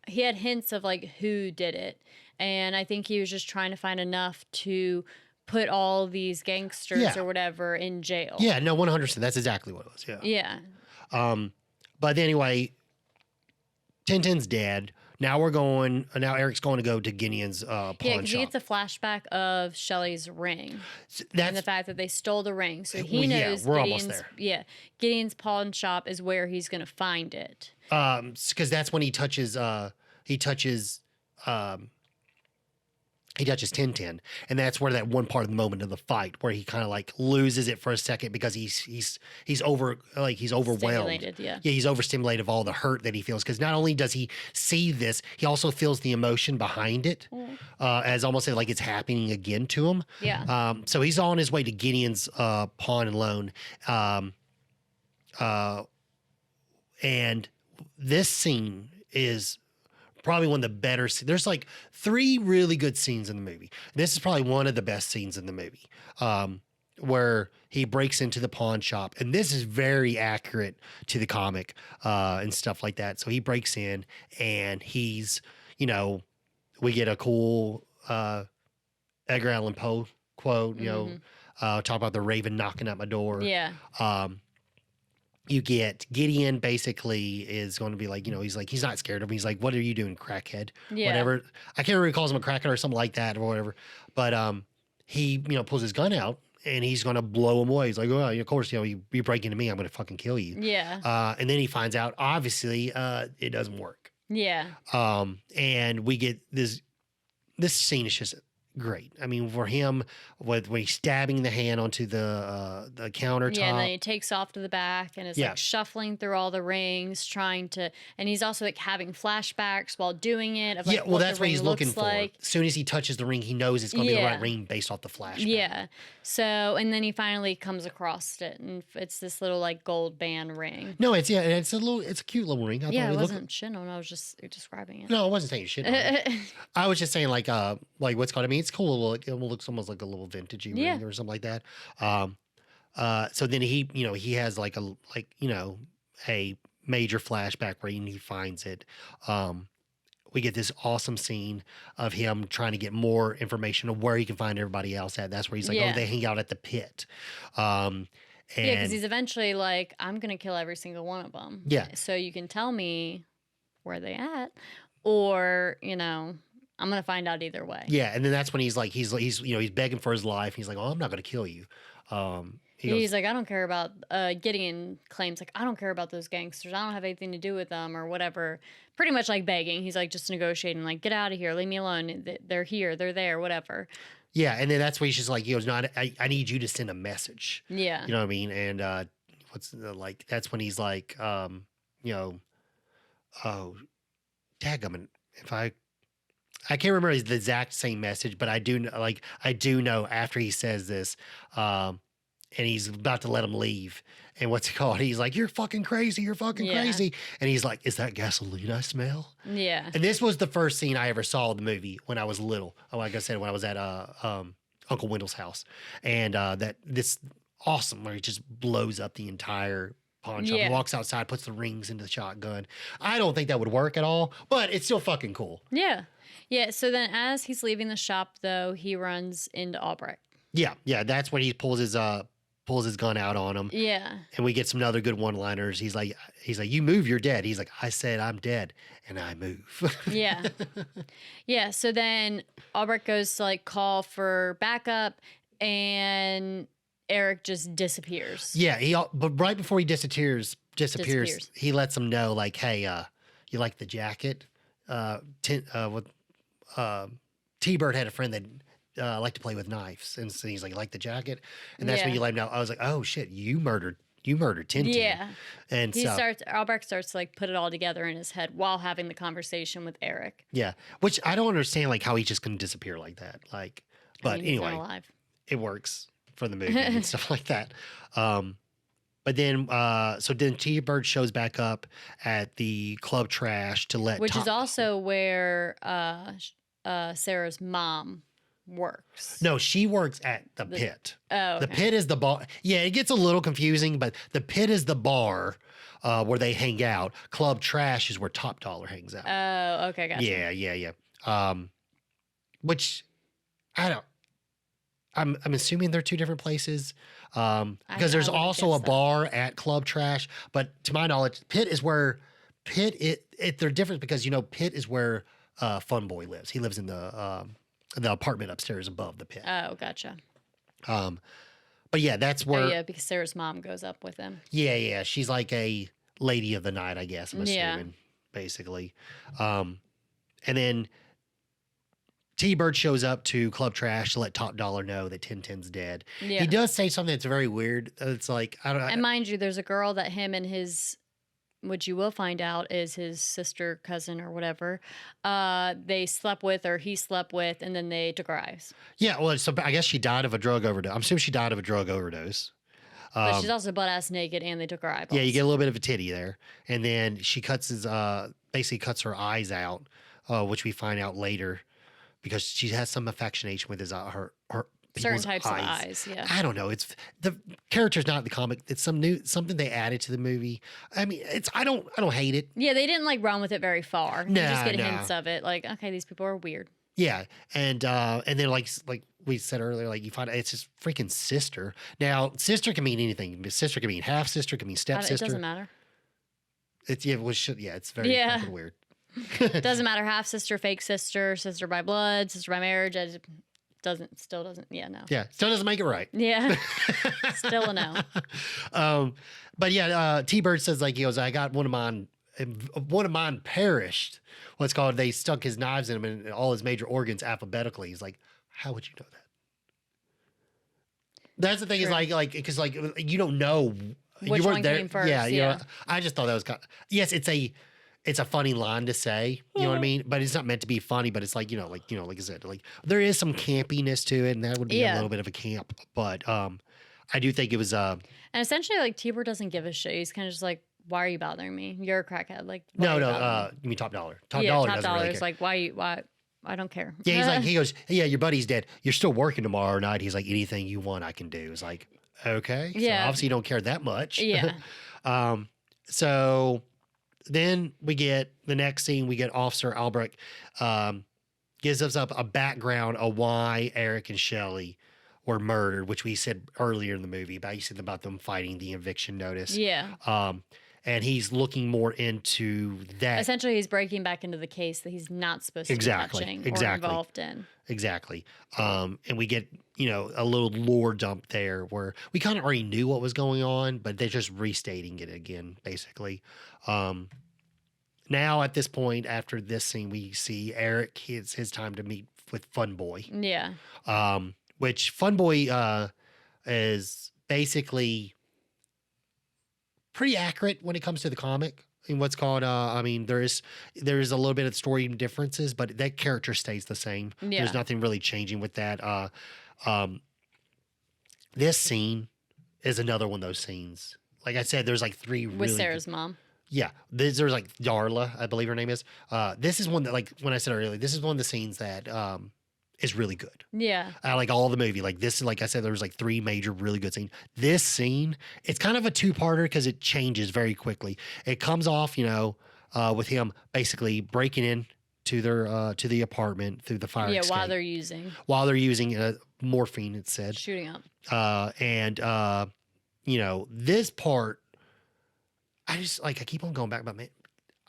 Speaker 1: had hints of like who did it. And I think he was just trying to find enough to put all these gangsters
Speaker 2: Yeah.
Speaker 1: or whatever in jail.
Speaker 2: yeah, no, 100%. That's exactly what it was. Yeah.
Speaker 1: Yeah.
Speaker 2: But anyway, Tintin's dead. Now now Eric's going to go to Gideon's pawn
Speaker 1: Yeah, because he
Speaker 2: shop.
Speaker 1: gets a flashback of Shelley's ring and the fact that they stole the ring. So he
Speaker 2: Well, yeah,
Speaker 1: knows
Speaker 2: we're almost
Speaker 1: Gideon's
Speaker 2: there.
Speaker 1: yeah, Gideon's pawn shop is where he's gonna find it.
Speaker 2: Because that's when he touches Tintin, and that's where that one part of the moment of the fight where he kind of like loses it for a second because he's overwhelmed.
Speaker 1: Stimulated, yeah.
Speaker 2: Yeah, he's overstimulated of all the hurt that he feels because not only does he see this, he also feels the emotion behind it, as almost like it's happening again to him.
Speaker 1: Yeah.
Speaker 2: So he's on his way to Gideon's pawn and loan, and this scene is probably one of the better. There's like 3 really good scenes in the movie. This is probably one of the best scenes in the movie, where he breaks into the pawn shop, and this is very accurate to the comic and stuff like that. So he breaks in, and he's, we get a cool Edgar Allan Poe quote, talk about the raven knocking at my door.
Speaker 1: Yeah.
Speaker 2: You get Gideon basically is going to be like, he's not scared of him. He's like, what are you doing, crackhead?
Speaker 1: Yeah.
Speaker 2: Whatever. I can't remember if he calls him a crackhead or something like that or whatever. But he, pulls his gun out and he's going to blow him away. He's like, oh, of course, you break into me, I'm going to fucking kill you.
Speaker 1: Yeah.
Speaker 2: And then he finds out, obviously, it doesn't work.
Speaker 1: Yeah.
Speaker 2: And we get this scene is just great. I mean, for him, when he's stabbing the hand onto the countertop.
Speaker 1: Yeah, and then he takes off to the back and is
Speaker 2: Yeah.
Speaker 1: like shuffling through all the rings, and he's also like having flashbacks while doing it. Of, like,
Speaker 2: Yeah, well,
Speaker 1: what
Speaker 2: that's
Speaker 1: the
Speaker 2: what
Speaker 1: ring
Speaker 2: he's looking
Speaker 1: looks
Speaker 2: for.
Speaker 1: like.
Speaker 2: As soon as he touches the ring, he knows it's going to be the
Speaker 1: Yeah.
Speaker 2: right ring based off the flashback.
Speaker 1: Yeah. So, and then he finally comes across it, and it's this little like gold band ring.
Speaker 2: No, it's a cute little ring.
Speaker 1: Yeah, I
Speaker 2: it
Speaker 1: wasn't shitting on. I was just describing it.
Speaker 2: No, I wasn't saying shit. On it. I was just saying like what's called. I mean, it's cool. It looks almost like a little vintagey
Speaker 1: Yeah.
Speaker 2: ring or something like that. So then he has like a major flashback where he finds it. We get this awesome scene of him trying to get more information of where he can find everybody else at. That's where he's like,
Speaker 1: Yeah.
Speaker 2: oh, they hang out at the pit.
Speaker 1: Yeah, because
Speaker 2: And
Speaker 1: he's eventually like, I'm gonna kill every single one of them.
Speaker 2: Yeah.
Speaker 1: So you can tell me where they at, or I'm gonna find out either way.
Speaker 2: yeah, and then that's when he's begging for his life. He's like, oh, I'm not going to kill you. He goes,
Speaker 1: He's like, I don't care about. Gideon claims like, I don't care about those gangsters. I don't have anything to do with them or whatever. Pretty much like begging. He's like just negotiating, like, get out of here, leave me alone. They're here, they're there, whatever.
Speaker 2: yeah, and then that's when he's just like, he goes, no, I need you to send a message.
Speaker 1: Yeah.
Speaker 2: You know what I mean? And that's when he's like, oh, dadgummit, if I can't remember the exact same message, but I do know after he says this, and he's about to let him leave. And what's it called? He's like, you're fucking crazy. You're fucking
Speaker 1: Yeah.
Speaker 2: crazy. And he's like, is that gasoline I smell?
Speaker 1: Yeah.
Speaker 2: And this was the first scene I ever saw of the movie when I was little. Like I said, when I was at Uncle Wendell's house. And this awesome where he just blows up the entire pawn shop.
Speaker 1: Yeah.
Speaker 2: He walks outside, puts the rings into the shotgun. I don't think that would work at all, but it's still fucking cool.
Speaker 1: Yeah. Yeah. So then as he's leaving the shop, though, he runs into Albrecht.
Speaker 2: Yeah, that's when he pulls his gun out on him.
Speaker 1: Yeah.
Speaker 2: And we get some other good one-liners. He's like, you move, you're dead. He's like, I said I'm dead, and I move.
Speaker 1: Yeah. Yeah. So then Albrecht goes to like call for backup, and Eric just disappears.
Speaker 2: Yeah, but right before he disappears,
Speaker 1: Disappears.
Speaker 2: he lets him know, like, hey, you like the jacket? T-Bird had a friend that liked to play with knives, and so he's like the jacket? And that's when
Speaker 1: Yeah.
Speaker 2: you let him know. I was like, oh shit, you murdered Tintin.
Speaker 1: Yeah.
Speaker 2: And so
Speaker 1: Albrecht starts to like put it all together in his head while having the conversation with Eric.
Speaker 2: yeah, which I don't understand, like how he just couldn't disappear like that. Like, but
Speaker 1: I mean, he's not
Speaker 2: anyway,
Speaker 1: alive.
Speaker 2: it works for the movie and stuff like that. But then, so then T-Bird shows back up at the Club Trash to let
Speaker 1: Which is
Speaker 2: Top.
Speaker 1: also where Sarah's mom works.
Speaker 2: No, she works at the Pit.
Speaker 1: Oh,
Speaker 2: The
Speaker 1: okay.
Speaker 2: Pit is the bar. Yeah, it gets a little confusing, but the Pit is the bar where they hang out. Club Trash is where Top Dollar hangs out.
Speaker 1: Oh, okay, gotcha.
Speaker 2: Yeah. Which I don't. I'm assuming they're two different places because there's
Speaker 1: I wouldn't
Speaker 2: also a
Speaker 1: guess that.
Speaker 2: bar at Club Trash, but to my knowledge, Pit is where they're different because Pit is where Fun Boy lives. He lives in the apartment upstairs above the Pit.
Speaker 1: Oh, gotcha.
Speaker 2: But yeah, that's where.
Speaker 1: Oh, yeah, because Sarah's mom goes up with him.
Speaker 2: Yeah. She's like a lady of the night, I guess. I'm
Speaker 1: Yeah.
Speaker 2: assuming, basically. And then T-Bird shows up to Club Trash to let Top Dollar know that Tintin's dead.
Speaker 1: Yeah.
Speaker 2: He does say something that's very weird. It's like, I don't know.
Speaker 1: And mind you, there's a girl that him and his, which you will find out is his sister, cousin, or whatever, they slept with, or he slept with, and then they took her eyes.
Speaker 2: Yeah, well, so I guess she died of a drug overdose. I'm assuming she died of a drug overdose.
Speaker 1: But she's also butt-ass naked, and they took her eyeballs.
Speaker 2: Yeah, you get a little bit of a titty there. And then she basically cuts her eyes out, which we find out later because she has some affectionation with her
Speaker 1: certain
Speaker 2: people's
Speaker 1: types of eyes. Yeah.
Speaker 2: I don't know. It's the character's not in the comic. It's something they added to the movie. I mean, I don't hate it.
Speaker 1: Yeah, they didn't like run with it very far. You just get
Speaker 2: Nah.
Speaker 1: hints of it. Like, okay, these people are weird.
Speaker 2: Yeah, and then like we said earlier, like you find out it's his freaking sister. Now, sister can mean anything. Sister can mean half sister, can mean
Speaker 1: It
Speaker 2: stepsister.
Speaker 1: doesn't matter.
Speaker 2: It's it's very
Speaker 1: Yeah.
Speaker 2: fucking weird.
Speaker 1: It doesn't matter. Half sister, fake sister, sister by blood, sister by marriage. Still doesn't. Yeah, no.
Speaker 2: Yeah, still doesn't make it right.
Speaker 1: Yeah. Still a no.
Speaker 2: But yeah, T-Bird says like he goes, I got one of mine perished. What's called? They stuck his knives in him and all his major organs alphabetically. He's like, how would you know that? That's the thing.
Speaker 1: True.
Speaker 2: Is like because like you don't know
Speaker 1: Which
Speaker 2: you weren't
Speaker 1: one
Speaker 2: there.
Speaker 1: came first,
Speaker 2: Yeah,
Speaker 1: yeah.
Speaker 2: I just thought that was yes, it's a funny line to say, you know what I mean? But it's not meant to be funny, but it's like, like I said, like there is some campiness to it, and that would be a
Speaker 1: Yeah.
Speaker 2: little bit of a camp. But I do think it was
Speaker 1: And essentially, like, T-Bird doesn't give a shit. He's kind of just like, why are you bothering me? You're a crackhead. Like, why are you bothering me?
Speaker 2: you mean Top Dollar.
Speaker 1: Yeah,
Speaker 2: Dollar
Speaker 1: Top
Speaker 2: doesn't
Speaker 1: Dollar
Speaker 2: really
Speaker 1: is
Speaker 2: care.
Speaker 1: like, why? I don't care.
Speaker 2: Yeah, he goes, yeah, your buddy's dead. You're still working tomorrow night. He's like, anything you want, I can do. It's like, okay. So
Speaker 1: Yeah.
Speaker 2: obviously you don't care that much.
Speaker 1: Yeah.
Speaker 2: So then we get the next scene. We get Officer Albrecht gives us up a background of why Eric and Shelley were murdered, which we said earlier in the movie about you said about them fighting the eviction notice.
Speaker 1: Yeah.
Speaker 2: And he's looking more into that.
Speaker 1: Essentially, he's breaking back into the case that he's not supposed to
Speaker 2: Exactly,
Speaker 1: be touching
Speaker 2: exactly.
Speaker 1: or involved in.
Speaker 2: Exactly. And we get, a little lore dump there where we kind of already knew what was going on, but they're just restating it again, basically. Now at this point, after this scene, we see Eric, it's his time to meet with Fun Boy.
Speaker 1: Yeah.
Speaker 2: Which Fun Boy is basically pretty accurate when it comes to the comic. In what's called, there is a little bit of story differences, but that character stays the same.
Speaker 1: Yeah.
Speaker 2: There's nothing really changing with that. This scene is another one of those scenes. Like I said, there's like three
Speaker 1: With
Speaker 2: really
Speaker 1: Sarah's mom.
Speaker 2: yeah. There's like Darla, I believe her name is. This is one that, like when I said earlier, this is one of the scenes that is really good.
Speaker 1: Yeah.
Speaker 2: I like all the movie. Like this, like I said, there was like three major really good scenes. This scene, it's kind of a two-parter because it changes very quickly. It comes off, with him basically breaking in to their to the apartment through the fire
Speaker 1: Yeah,
Speaker 2: escape.
Speaker 1: while they're using
Speaker 2: Morphine, it said.
Speaker 1: shooting up.
Speaker 2: This part, I keep on going back, but man,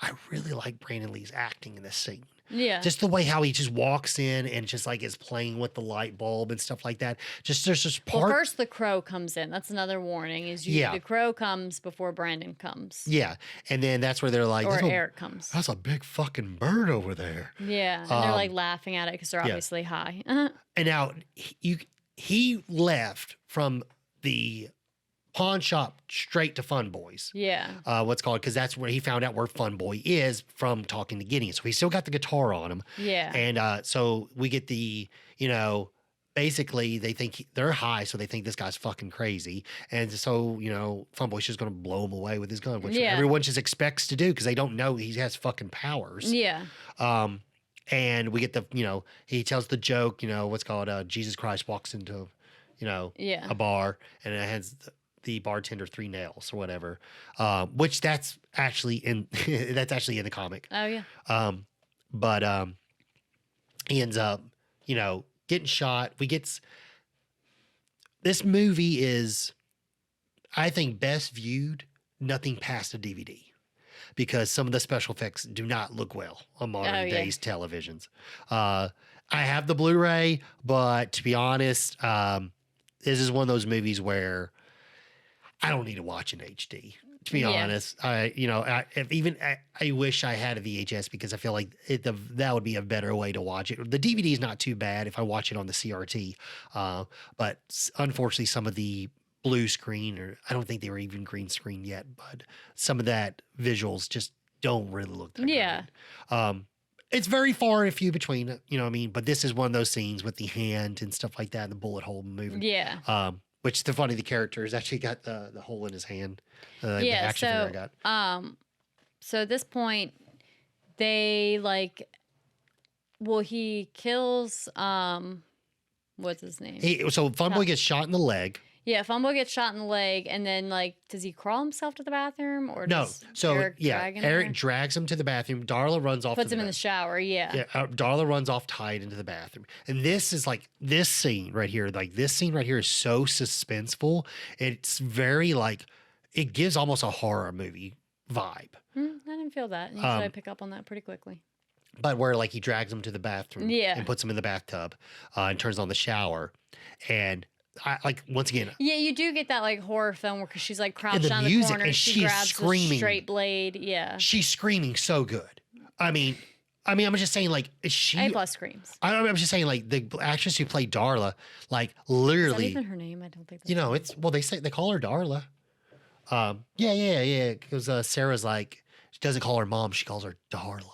Speaker 2: I really like Brandon Lee's acting in this scene.
Speaker 1: Yeah.
Speaker 2: Just the way how he just walks in and just like is playing with the light bulb and stuff like that. Just there's just part.
Speaker 1: Well, first the crow comes in. That's another warning.
Speaker 2: Yeah.
Speaker 1: The crow comes before Brandon comes.
Speaker 2: Yeah, and then that's where they're like,
Speaker 1: Or
Speaker 2: "That's a-
Speaker 1: Eric comes.
Speaker 2: That's a big fucking bird over there."
Speaker 1: Yeah. And they're like laughing at it because they're
Speaker 2: yeah.
Speaker 1: obviously high.
Speaker 2: And now he left from the pawn shop straight to Fun Boys.
Speaker 1: Yeah.
Speaker 2: Because that's where he found out where Fun Boy is from talking to Gideon. So he still got the guitar on him.
Speaker 1: Yeah.
Speaker 2: And so we get the, basically they think they're high, so they think this guy's fucking crazy, and so Fun Boy's just gonna blow him away with his gun, which
Speaker 1: Yeah.
Speaker 2: everyone just expects to do because they don't know he has fucking powers.
Speaker 1: Yeah.
Speaker 2: And we get he tells the joke, what's called Jesus Christ walks into,
Speaker 1: Yeah.
Speaker 2: a bar and it has the bartender 3 nails or whatever, which that's actually in the comic.
Speaker 1: Oh yeah.
Speaker 2: But he ends up, getting shot. This movie is, I think, best viewed nothing past a DVD because some of the special effects do not look well on modern days televisions. I have the Blu-ray, but to be honest, this is one of those movies where I don't need to watch in HD. To be honest, I wish I had a VHS because I feel like that would be a better way to watch it. The DVD is not too bad if I watch it on the CRT, but unfortunately, some of the blue screen, or I don't think they were even green screen yet, but some of that visuals just don't really look that good. It's very far and few between, you know what I mean? But this is one of those scenes with the hand and stuff like that, and the bullet hole moving.
Speaker 1: Yeah.
Speaker 2: Which the funny, the character has actually got the hole in his hand. The action figure I got.
Speaker 1: So at this point, they he kills what's his name?
Speaker 2: So Fun Boy gets shot in the leg.
Speaker 1: Yeah, Fun Boy gets shot in the leg, and then does he crawl himself to the bathroom or
Speaker 2: no?
Speaker 1: does
Speaker 2: So
Speaker 1: Eric drag him
Speaker 2: Eric
Speaker 1: there?
Speaker 2: drags him to the bathroom. Darla runs off.
Speaker 1: Puts him in the shower. Yeah.
Speaker 2: Darla runs off tied into the bathroom, and this is this scene right here. This scene right here is so suspenseful. It's very it gives almost a horror movie vibe.
Speaker 1: I didn't feel that. Usually I pick up on that pretty quickly.
Speaker 2: But where he drags him to the bathroom,
Speaker 1: Yeah,
Speaker 2: and puts him in the bathtub, and turns on the shower, and I once again.
Speaker 1: Yeah, you do get that horror film where she's crouched
Speaker 2: the
Speaker 1: down
Speaker 2: music,
Speaker 1: the corner
Speaker 2: and
Speaker 1: she
Speaker 2: she's
Speaker 1: grabs
Speaker 2: screaming.
Speaker 1: a straight blade. Yeah,
Speaker 2: she's screaming so good. I'm just saying, is she
Speaker 1: A+ screams.
Speaker 2: I'm just saying, the actress who played Darla, literally.
Speaker 1: Is that even her name? I don't think.
Speaker 2: It's they call her Darla. Because Sarah's she doesn't call her mom, she calls her Darla.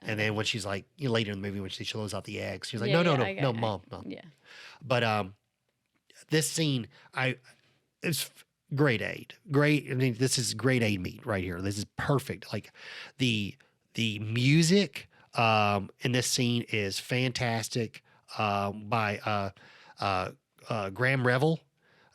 Speaker 2: And then when she's later in the movie when she shows out the eggs, she's like, no, mom.
Speaker 1: Yeah.
Speaker 2: But this scene, it's grade A. Great. I mean, this is grade A meat right here. This is perfect. The music in this scene is fantastic by Graham Revel.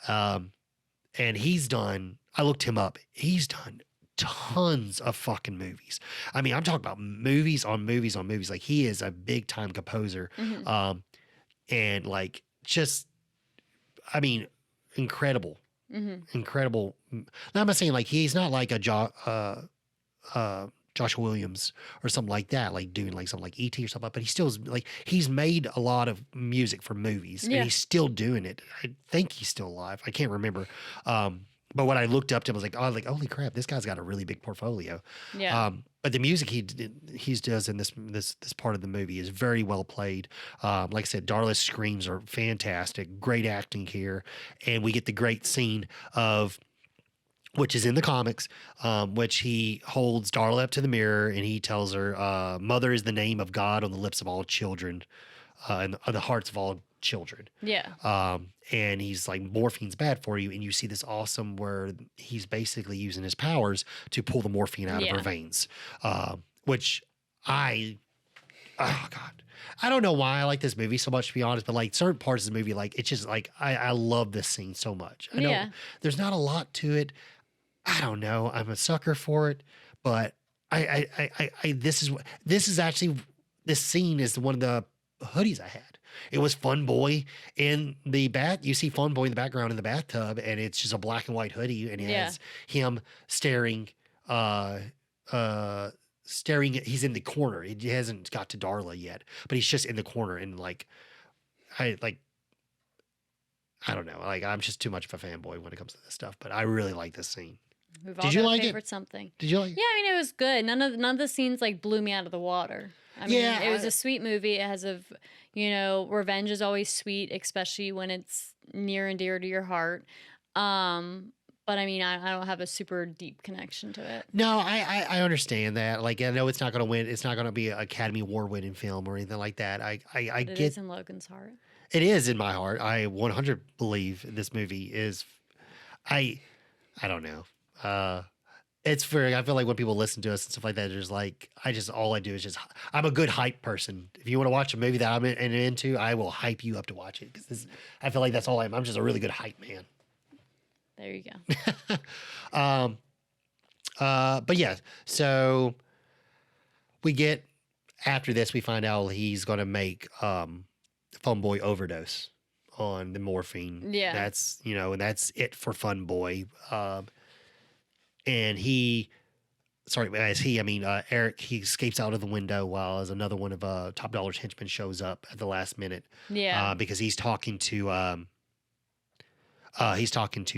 Speaker 2: And he's done, I looked him up, he's done tons of fucking movies. I mean, I'm talking about movies on movies on movies. He is a big time composer.
Speaker 1: Mm-hmm.
Speaker 2: And just, I mean, incredible.
Speaker 1: Mm-hmm.
Speaker 2: Incredible. Now, I'm not saying he's not a Joshua Williams or something like that, doing something like E.T. or something, but he still is he's made a lot of music for movies and he's still doing it. I think he's still alive. I can't remember. But when I looked up to him, I was like, holy crap, this guy's got a really big portfolio.
Speaker 1: Yeah.
Speaker 2: But the music he does in this part of the movie is very well played. Like I said, Darla's screams are fantastic. Great acting here. And we get the great scene of, which is in the comics, which he holds Darla up to the mirror and he tells her, mother is the name of God on the lips of all children, and the hearts of all children.
Speaker 1: Yeah.
Speaker 2: And he's morphine's bad for you. And you see this awesome where he's basically using his powers to pull the morphine out of her veins, which oh God, I don't know why I like this movie so much, to be honest, but certain parts of the movie, it's just I love this scene so much. I know there's not a lot to it. I don't know. I'm a sucker for it, but this scene is one of the hoodies I had. It was Fun Boy in the You see Fun Boy in the background in the bathtub, and it's just a black and white hoodie, and it has him staring. He's in the corner. He hasn't got to Darla yet, but he's just in the corner, and I don't know. I'm just too much of a fanboy when it comes to this stuff, but I really like this scene.
Speaker 1: We've all
Speaker 2: Did you
Speaker 1: got
Speaker 2: like
Speaker 1: favorite
Speaker 2: it?
Speaker 1: something.
Speaker 2: Did you like it?
Speaker 1: Yeah, I mean, it was good. None of the scenes blew me out of the water. I mean,
Speaker 2: Yeah,
Speaker 1: it was a sweet movie. It has revenge is always sweet, especially when it's near and dear to your heart. But I mean, I don't have a super deep connection to it.
Speaker 2: No, I understand that. I know it's not going to win. It's not going to be an Academy Award winning film or anything like that. I
Speaker 1: It
Speaker 2: get
Speaker 1: is in Logan's heart.
Speaker 2: It is in my heart. I 100 believe this movie is. I I don't know. It's very. I feel like when people listen to us and stuff like that, there's like all I do is just. I'm a good hype person. If you want to watch a movie that I'm into, I will hype you up to watch it because I feel like that's all I am. I'm just a really good hype man.
Speaker 1: There you go.
Speaker 2: But yeah, so we get after this, we find out he's gonna make Fun Boy overdose on the morphine.
Speaker 1: Yeah.
Speaker 2: That's and that's it for Fun Boy. And Eric, he escapes out of the window while as another one of Top Dollar's henchmen shows up at the last minute.
Speaker 1: Yeah.
Speaker 2: Because he's talking to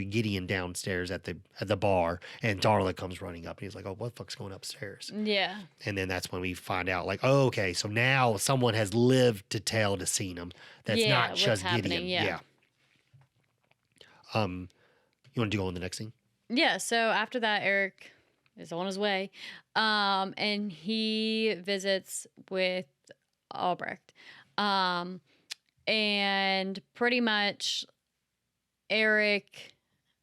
Speaker 2: Gideon downstairs at the bar, and Darla comes running up, and he's like, "Oh, what the fuck's going upstairs?"
Speaker 1: Yeah.
Speaker 2: And then that's when we find out, like, oh, okay, so now someone has lived to tell to seen him. That's not
Speaker 1: what's
Speaker 2: just
Speaker 1: happening,
Speaker 2: Gideon.
Speaker 1: yeah.
Speaker 2: You want to go on the next scene?
Speaker 1: Yeah, so after that, Eric is on his way, and he visits with Albrecht, and pretty much Eric,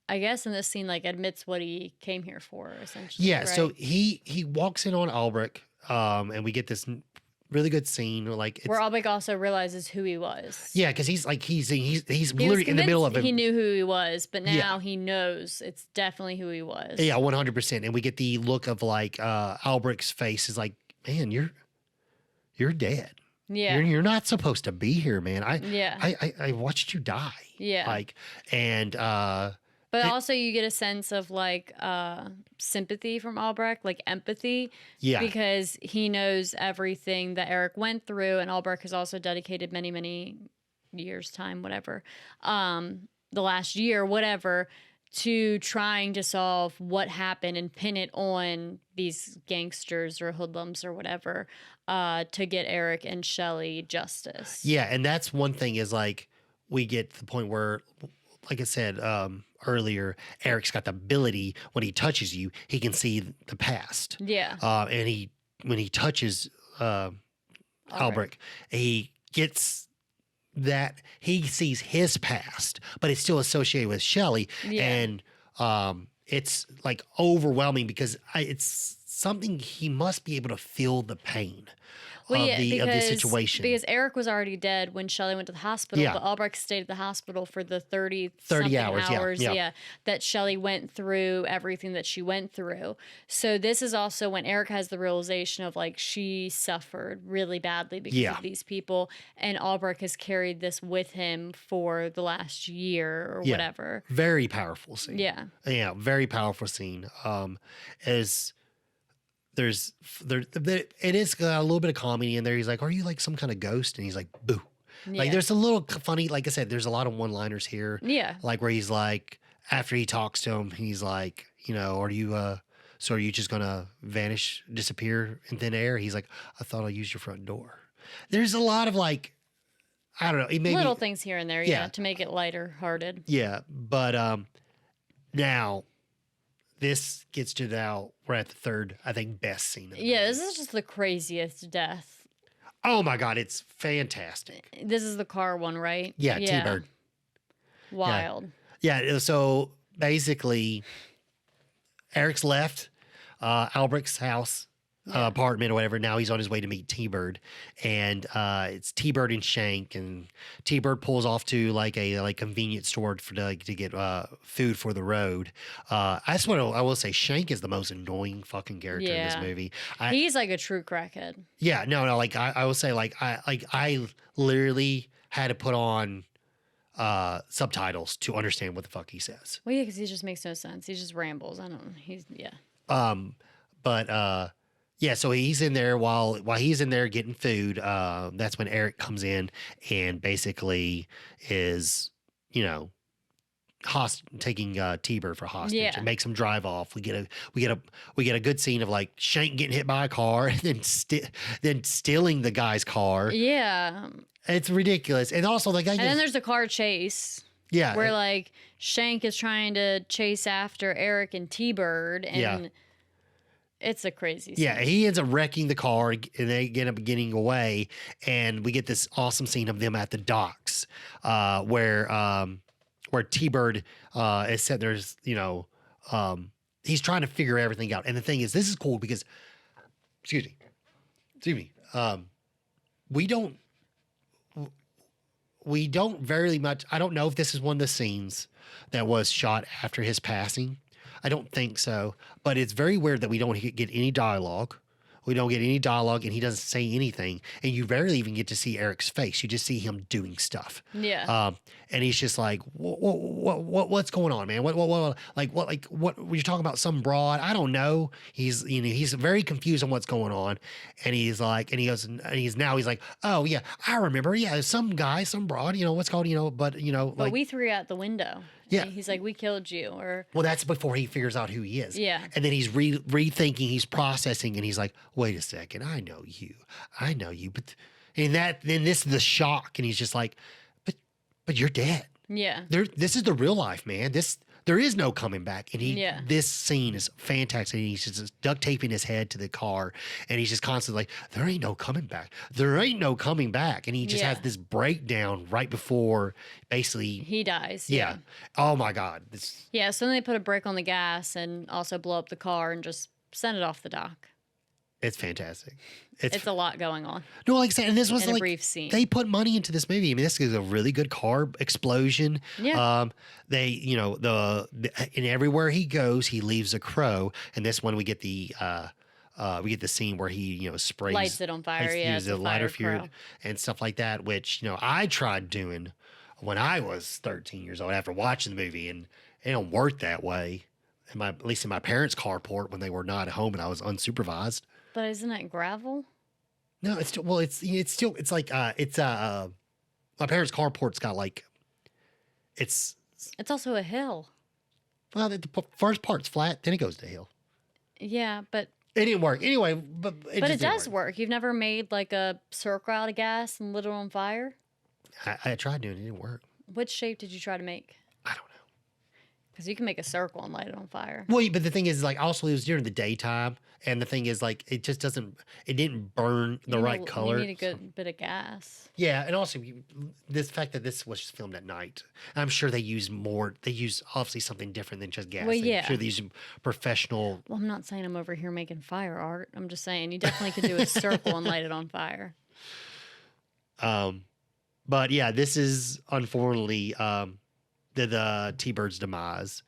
Speaker 1: I guess in this scene, like admits what he came here for, essentially.
Speaker 2: Yeah.
Speaker 1: right?
Speaker 2: So he walks in on Albrecht, and we get this really good scene, like
Speaker 1: where Albrecht also realizes who he was.
Speaker 2: yeah, because he's
Speaker 1: He was
Speaker 2: literally in the middle of
Speaker 1: convinced
Speaker 2: him.
Speaker 1: He knew who he was, but now
Speaker 2: Yeah.
Speaker 1: he knows it's definitely who he was.
Speaker 2: Yeah, 100%. And we get the look of like Albrecht's face is like, man, you're dead.
Speaker 1: Yeah.
Speaker 2: You're not supposed to be here, man.
Speaker 1: Yeah.
Speaker 2: I watched you die.
Speaker 1: Yeah.
Speaker 2: Like, and
Speaker 1: But also you get a sense of like sympathy from Albrecht, like empathy.
Speaker 2: yeah,
Speaker 1: Because he knows everything that Eric went through, and Albrecht has also dedicated many, many years' time, whatever, the last year, whatever, to trying to solve what happened and pin it on these gangsters or hoodlums or whatever, to get Eric and Shelley justice.
Speaker 2: yeah. And that's one thing is like we get to the point where, like I said earlier, Eric's got the ability when he touches you, he can see the past.
Speaker 1: Yeah.
Speaker 2: And when he touches Albrecht, he gets that he sees his past, but it's still associated with Shelley.
Speaker 1: Yeah.
Speaker 2: And it's like overwhelming because it's something he must be able to feel the pain of the situation.
Speaker 1: Because Eric was already dead when Shelley went to the hospital,
Speaker 2: Yeah.
Speaker 1: but Albrecht stayed at the hospital for the 30
Speaker 2: hours, yeah.
Speaker 1: that Shelley went through everything that she went through. So this is also when Eric has the realization of like she suffered really badly because
Speaker 2: Yeah.
Speaker 1: of these people, and Albrecht has carried this with him for the last year or
Speaker 2: Yeah.
Speaker 1: whatever.
Speaker 2: Very powerful scene.
Speaker 1: Yeah.
Speaker 2: Yeah, very powerful scene. As it is got a little bit of comedy in there. He's like, "Are you like some kind of ghost?" And he's like, "Boo." Like
Speaker 1: Yeah.
Speaker 2: there's a little funny, like I said, there's a lot of one-liners here.
Speaker 1: Yeah.
Speaker 2: Like where he's like, after he talks to him, he's like, are you just gonna vanish, disappear in thin air? He's like, "I thought I'll use your front door." There's a lot of like, I don't know, maybe
Speaker 1: Little things here and there,
Speaker 2: Yeah.
Speaker 1: to make it lighter hearted.
Speaker 2: yeah, but now this gets to now we're at the third, I think, best scene. Of the
Speaker 1: Yeah,
Speaker 2: movie.
Speaker 1: this is just the craziest death.
Speaker 2: Oh my god, it's fantastic.
Speaker 1: This is the car one, right?
Speaker 2: Yeah, T-Bird.
Speaker 1: Wild.
Speaker 2: Yeah, so basically, Eric's left Albrecht's house, apartment or whatever. Now he's on his way to meet T-Bird, and it's T-Bird and Shank, and T-Bird pulls off to like a convenience store to get food for the road. I will say Shank is the most annoying fucking character in this
Speaker 1: Yeah.
Speaker 2: movie.
Speaker 1: He's like a true crackhead.
Speaker 2: Yeah, no, like I will say I literally had to put on subtitles to understand what the fuck he says.
Speaker 1: Well, yeah, because he just makes no sense. He just rambles. I don't know. Yeah.
Speaker 2: But yeah, so he's in there while he's in there getting food. That's when Eric comes in and basically is, taking T-Bird for hostage
Speaker 1: Yeah.
Speaker 2: and makes him drive off. We get a good scene of like Shank getting hit by a car and then stealing the guy's car.
Speaker 1: Yeah.
Speaker 2: It's ridiculous. And also the guy
Speaker 1: And then there's the car chase
Speaker 2: yeah,
Speaker 1: where like Shank is trying to chase after Eric and T-Bird, and
Speaker 2: Yeah.
Speaker 1: It's a crazy
Speaker 2: Yeah,
Speaker 1: scene.
Speaker 2: he ends up wrecking the car, and they end up getting away. And we get this awesome scene of them at the docks, where T-Bird is sitting there, he's trying to figure everything out. And the thing is, this is cool because, excuse me, we don't very much. I don't know if this is one of the scenes that was shot after his passing. I don't think so, but it's very weird that we don't get any dialogue. We don't get any dialogue, and he doesn't say anything. And you rarely even get to see Eric's face. You just see him doing stuff.
Speaker 1: Yeah.
Speaker 2: And he's just like, what's going on, man? What, were you talking about some broad? I don't know. He's very confused on what's going on. And he's like, and he goes, and he's like, oh yeah, I remember. Yeah, some guy, some broad, what's called, but
Speaker 1: But we threw you out the window.
Speaker 2: Yeah.
Speaker 1: And he's like, we killed you. Or
Speaker 2: well, that's before he figures out who he is.
Speaker 1: Yeah.
Speaker 2: And then he's rethinking, he's processing, and he's like, wait a second, I know you. But then this is the shock, and he's just like, but you're dead.
Speaker 1: yeah.
Speaker 2: This is the real life, man. There is no coming back. And
Speaker 1: Yeah.
Speaker 2: this scene is fantastic. He's just duct taping his head to the car, and he's just constantly like, there ain't no coming back. There ain't no coming back. And he just
Speaker 1: Yeah.
Speaker 2: has this breakdown right before basically.
Speaker 1: He dies.
Speaker 2: Yeah. Oh my God.
Speaker 1: Yeah. So then they put a brake on the gas and also blow up the car and just send it off the dock.
Speaker 2: It's fantastic.
Speaker 1: It's a lot going on.
Speaker 2: No, like I said, and this was
Speaker 1: in a
Speaker 2: like
Speaker 1: brief scene.
Speaker 2: they put money into this movie. I mean, this is a really good car explosion.
Speaker 1: Yeah.
Speaker 2: They, and everywhere he goes, he leaves a crow. And this one, we get the scene where he, sprays,
Speaker 1: Lights it on fire. Yeah.
Speaker 2: uses
Speaker 1: It's
Speaker 2: a
Speaker 1: a
Speaker 2: lighter
Speaker 1: fire
Speaker 2: fluid and stuff like that. Which I tried doing when I was 13 years old after watching the movie, and it don't work that way. At least in my parents' carport when they were not at home and I was unsupervised.
Speaker 1: But isn't it gravel?
Speaker 2: No, it's still, well, it's like my parents' carport's got like it's
Speaker 1: It's also a hill.
Speaker 2: well the first part's flat, then it goes to hill.
Speaker 1: Yeah, but
Speaker 2: It didn't work anyway, but it
Speaker 1: it
Speaker 2: just didn't
Speaker 1: does work. You've never made like a circle out of gas and lit it on fire?
Speaker 2: I tried doing it, it didn't work.
Speaker 1: Which shape did you try to make?
Speaker 2: I don't know.
Speaker 1: Because you can make a circle and light it on fire.
Speaker 2: Well, but the thing is, like, also it was during the daytime, and the thing is, like, it didn't burn the right color.
Speaker 1: You need a good bit of gas.
Speaker 2: Yeah, and also this fact that this was filmed at night. I'm sure they use obviously something different than just gas.
Speaker 1: Well,
Speaker 2: I'm
Speaker 1: yeah.
Speaker 2: sure they use professional.
Speaker 1: Well, I'm not saying I'm over here making fire art. I'm just saying you definitely could do a circle and light it on fire.
Speaker 2: But yeah, this is unfortunately the T-Bird's demise.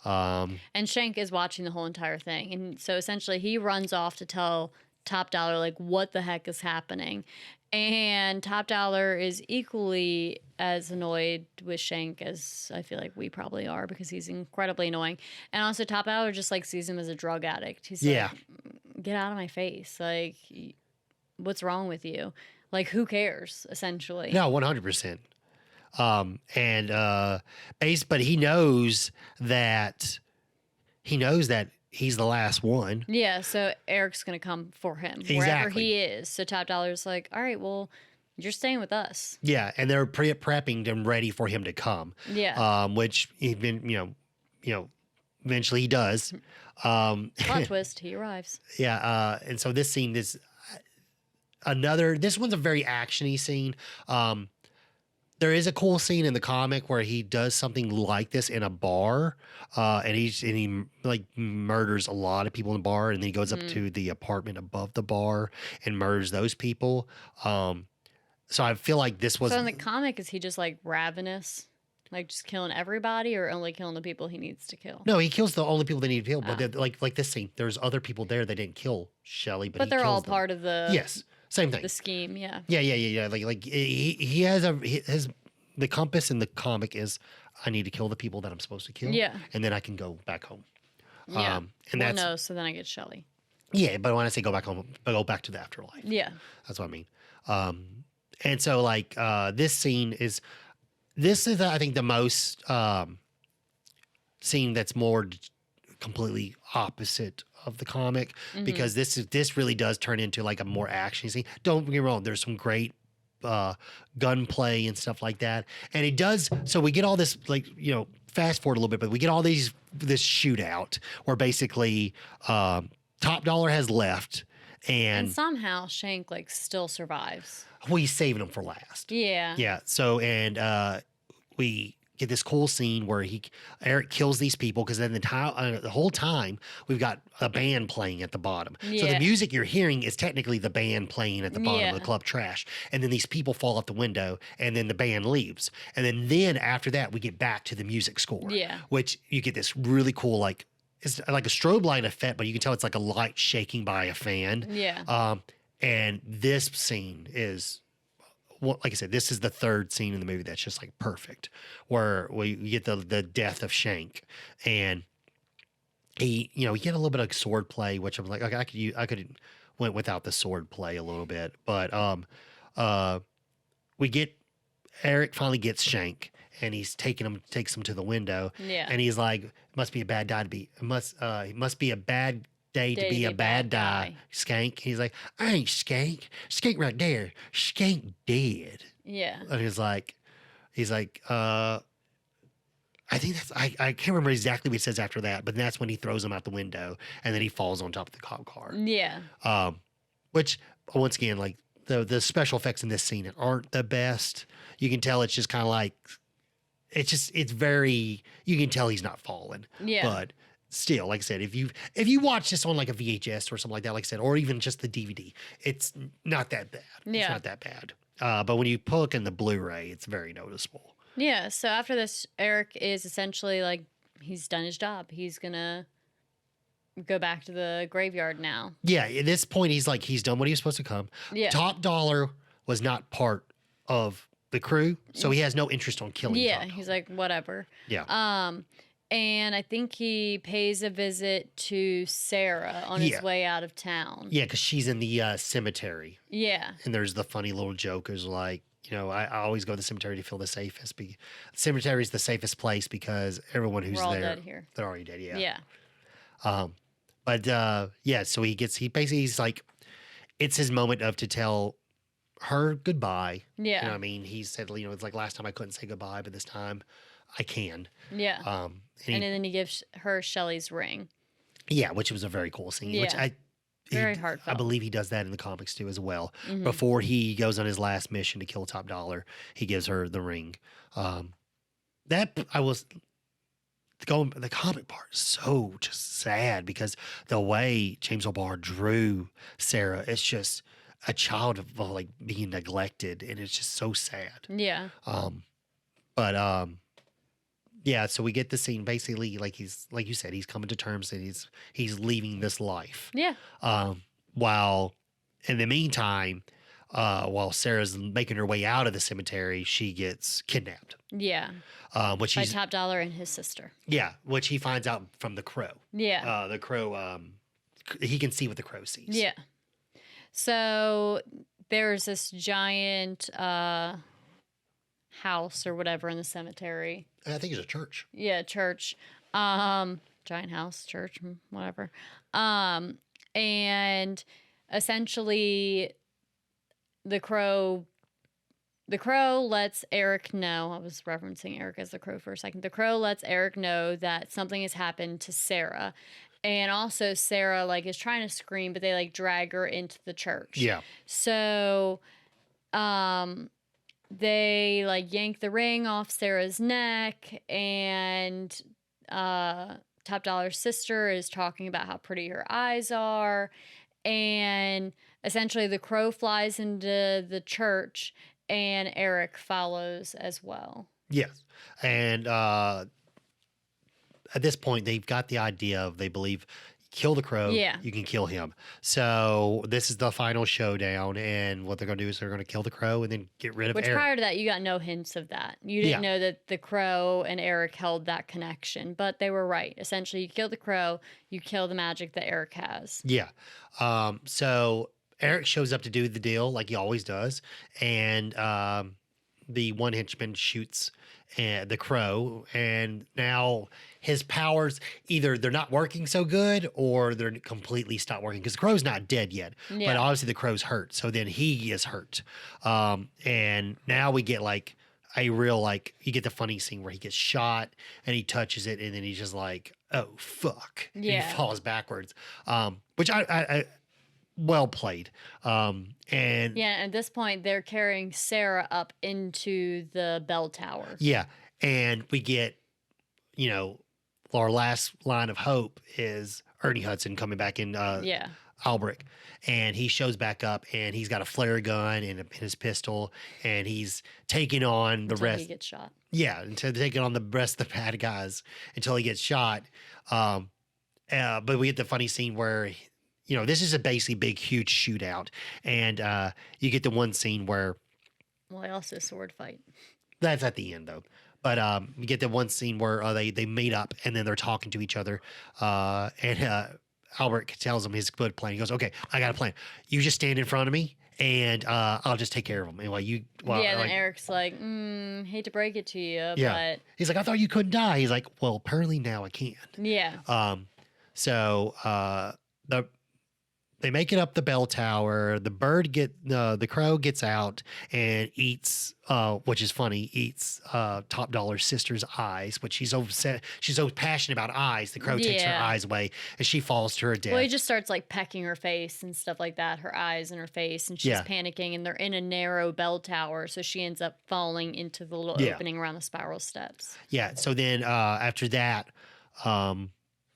Speaker 1: And Shank is watching the whole entire thing. And so essentially he runs off to tell Top Dollar, like, what the heck is happening. And Top Dollar is equally as annoyed with Shank as I feel like we probably are, because he's incredibly annoying. And also Top Dollar just like sees him as a drug addict. He's
Speaker 2: Yeah.
Speaker 1: like, get out of my face. Like, what's wrong with you? Like, who cares, essentially?
Speaker 2: No, 100%. But he knows that he's the last one.
Speaker 1: Yeah, so Eric's going to come for him wherever
Speaker 2: Exactly.
Speaker 1: he is. So Top Dollar's like, all right, well, you're staying with us.
Speaker 2: Yeah, and they're prepping them ready for him to come.
Speaker 1: Yeah.
Speaker 2: Which even eventually he does.
Speaker 1: Plot twist, he arrives.
Speaker 2: Yeah, and so this scene is this one's a very actiony scene. There is a cool scene in the comic where he does something like this in a bar, and he like murders a lot of people in the bar, and then he goes up to the apartment above the bar and murders those people. So I feel like this was
Speaker 1: So in the comic, is he just like ravenous? Like just killing everybody, or only killing the people he needs to kill?
Speaker 2: no, he kills the only people they need to kill. But like this scene, there's other people there that didn't kill Shelley, but he
Speaker 1: they're all
Speaker 2: kills them.
Speaker 1: part of the
Speaker 2: Yes, same thing.
Speaker 1: the scheme, yeah.
Speaker 2: Yeah. Like he has the compass in the comic is I need to kill the people that I'm supposed to kill.
Speaker 1: Yeah.
Speaker 2: And then I can go back home.
Speaker 1: Yeah.
Speaker 2: And
Speaker 1: Well,
Speaker 2: that's
Speaker 1: no, so then I get Shelly.
Speaker 2: yeah. But when I say go back home, I go back to the afterlife.
Speaker 1: Yeah.
Speaker 2: That's what I mean. And so like this scene is I think the most scene that's more completely opposite of the comic, because this really does turn into like a more action scene. Don't get me wrong, there's some great gunplay and stuff like that, and it does. So we get all this, like, fast forward a little bit, but we get all this shootout where basically Top Dollar has left,
Speaker 1: And
Speaker 2: and
Speaker 1: somehow Shank like still survives.
Speaker 2: he's saving him for last.
Speaker 1: Yeah.
Speaker 2: Yeah. So, and we get this cool scene where Eric kills these people because then the whole time we've got a band playing at the bottom. So the
Speaker 1: Yeah.
Speaker 2: music you're hearing is technically the band playing at the bottom of the
Speaker 1: Yeah.
Speaker 2: club trash. And then these people fall out the window, and then the band leaves. And then after that, we get back to the music score.
Speaker 1: Yeah.
Speaker 2: Which you get this really cool it's like a strobe light effect, but you can tell it's like a light shaking by a fan.
Speaker 1: Yeah.
Speaker 2: And this scene is, well, like I said, this is the third scene in the movie that's just like perfect, where we get the death of Shank, and he, you get a little bit of sword play, which I'm like, okay, I could went without the sword play a little bit, but we get Eric finally gets Shank, and he's takes him to the window,
Speaker 1: Yeah.
Speaker 2: and he's like, it must be a bad day to be, it must be a bad day to be a bad guy, Skank. He's like, I ain't Skank. Skank right there. Skank dead.
Speaker 1: Yeah.
Speaker 2: And he's like, I think I can't remember exactly what he says after that, but that's when he throws him out the window, and then he falls on top of the cop car.
Speaker 1: Yeah.
Speaker 2: Which once again, like the special effects in this scene aren't the best. You can tell it's just kind of like, it's very, you can tell he's not falling.
Speaker 1: Yeah.
Speaker 2: But still, like I said, if you watch this on like a VHS or something like that, like I said, or even just the DVD, it's not that bad.
Speaker 1: Yeah.
Speaker 2: It's not that bad. But when you look in the Blu-ray, it's very noticeable.
Speaker 1: Yeah. So after this, Eric is essentially like, he's done his job. He's going to go back to the graveyard now.
Speaker 2: Yeah, at this point, he's done what he was supposed to come.
Speaker 1: Yeah.
Speaker 2: Top Dollar was not part of the crew, so he has no interest on killing
Speaker 1: Yeah.
Speaker 2: Top Dollar.
Speaker 1: He's like, whatever.
Speaker 2: Yeah.
Speaker 1: And I think he pays a visit to Sarah on his
Speaker 2: Yeah.
Speaker 1: way out of town.
Speaker 2: Yeah, because she's in the cemetery.
Speaker 1: Yeah.
Speaker 2: And there's the funny little joke is like, I always go to the cemetery to feel the safest. The cemetery is the safest place because everyone who's
Speaker 1: We're all
Speaker 2: there,
Speaker 1: dead here.
Speaker 2: they're already dead. Yeah.
Speaker 1: Yeah.
Speaker 2: So he's like, it's his moment to tell her goodbye.
Speaker 1: Yeah.
Speaker 2: You know what I mean? He said, it's like last time I couldn't say goodbye, but this time I can.
Speaker 1: Yeah.
Speaker 2: And
Speaker 1: then he gives her Shelley's ring.
Speaker 2: yeah, which was a very cool scene, which
Speaker 1: Yeah. Very
Speaker 2: I
Speaker 1: heartfelt.
Speaker 2: believe he does that in the comics too as well.
Speaker 1: Mhm.
Speaker 2: Before he goes on his last mission to kill Top Dollar, he gives her the ring. That I was going. The comic part is so just sad because the way James O'Barr drew Sarah, it's just a child of like being neglected, and it's just so sad.
Speaker 1: Yeah.
Speaker 2: Yeah, so we get the scene basically like like you said, he's coming to terms that he's leaving this life.
Speaker 1: Yeah.
Speaker 2: While in the meantime, while Sarah's making her way out of the cemetery, she gets kidnapped.
Speaker 1: Yeah.
Speaker 2: Which
Speaker 1: By
Speaker 2: he's
Speaker 1: Top Dollar and his sister.
Speaker 2: which he finds out from the crow.
Speaker 1: Yeah.
Speaker 2: The crow, he can see what the crow sees.
Speaker 1: Yeah. So there's this giant house or whatever in the cemetery.
Speaker 2: I think it's a church.
Speaker 1: Yeah, church. Giant house, church, whatever. And essentially the crow lets Eric know. I was referencing Eric as the crow for a second. The crow lets Eric know that something has happened to Sarah. And also Sarah is trying to scream, but they drag her into the church.
Speaker 2: Yeah.
Speaker 1: So they yank the ring off Sarah's neck, and Top Dollar's sister is talking about how pretty her eyes are. And essentially the crow flies into the church and Eric follows as well.
Speaker 2: Yes. And at this point, they've got the idea of, they believe, kill the crow,
Speaker 1: Yeah.
Speaker 2: you can kill him. So this is the final showdown, and what they're going to do is they're going to kill the crow and then get rid of
Speaker 1: Which
Speaker 2: Eric.
Speaker 1: prior to that, you got no hints of that. You didn't know that the crow and Eric held that connection, but they were right. Essentially, you kill the crow, you kill the magic that Eric has.
Speaker 2: Yeah. So Eric shows up to do the deal like he always does, and the one henchman shoots the crow, and now his powers, either they're not working so good or they're completely stopped working, because the crow's not dead yet, but
Speaker 1: Yeah.
Speaker 2: obviously the crow's hurt, so then he is hurt. And now we get a real you get the funny scene where he gets shot and he touches it, and then he's just like, oh fuck, and
Speaker 1: Yeah.
Speaker 2: he falls backwards. But which I well played. And
Speaker 1: Yeah, at this point, they're carrying Sarah up into the bell tower.
Speaker 2: yeah, and we get, you know, our last line of hope is Ernie Hudson coming back in
Speaker 1: Yeah.
Speaker 2: Albrecht, and he shows back up, and he's got a flare gun and his pistol, and he's taking on the
Speaker 1: Until
Speaker 2: rest.
Speaker 1: he gets shot.
Speaker 2: Yeah, until taking on the rest of the bad guys until he gets shot. But we get the funny scene where, you know, this is a basically big, huge shootout, and you get the one scene where
Speaker 1: Well, they also sword fight.
Speaker 2: that's at the end though. But you get the one scene where they meet up and then they're talking to each other, and Albert tells him his good plan. He goes, "Okay, I got a plan. You just stand in front of me, and I'll just take care of them." And
Speaker 1: Yeah, then Eric's like, hate to break it to you,
Speaker 2: yeah, he's like, "I thought you couldn't die." He's like, "Well, apparently now I can."
Speaker 1: but yeah.
Speaker 2: So they make it up the bell tower. The crow gets out and eats, which is funny, eats Top Dollar's sister's eyes, which she's so upset. She's so passionate about eyes. The crow takes her
Speaker 1: Yeah.
Speaker 2: eyes away and she falls to her death.
Speaker 1: Well, he just starts like pecking her face and stuff like that, her eyes and her face, and she's
Speaker 2: Yeah.
Speaker 1: panicking, and they're in a narrow bell tower, so she ends up falling into the little
Speaker 2: Yeah.
Speaker 1: opening around the spiral steps.
Speaker 2: Yeah. So then after that,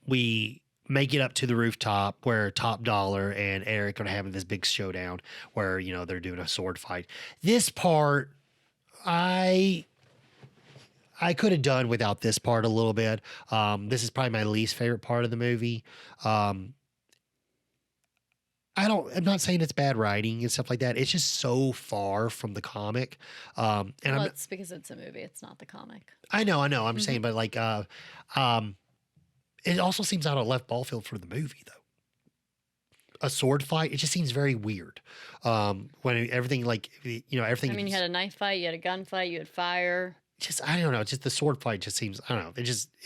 Speaker 2: we make it up to the rooftop where Top Dollar and Eric are having this big showdown where, you know, they're doing a sword fight. This part, I could have done without this part a little bit. This is probably my least favorite part of the movie. I'm not saying it's bad writing and stuff like that. It's just so far from the comic. And
Speaker 1: Well, it's because it's a movie, it's not the comic.
Speaker 2: I know. I'm saying, but like, it also seems out of left ball field for the movie, though. A sword fight, it just seems very weird. When everything, like, you know, everything.
Speaker 1: I mean, you had a knife fight, you had a gun fight, you had fire.
Speaker 2: Just, I don't know. Just the sword fight just seems, I don't know. It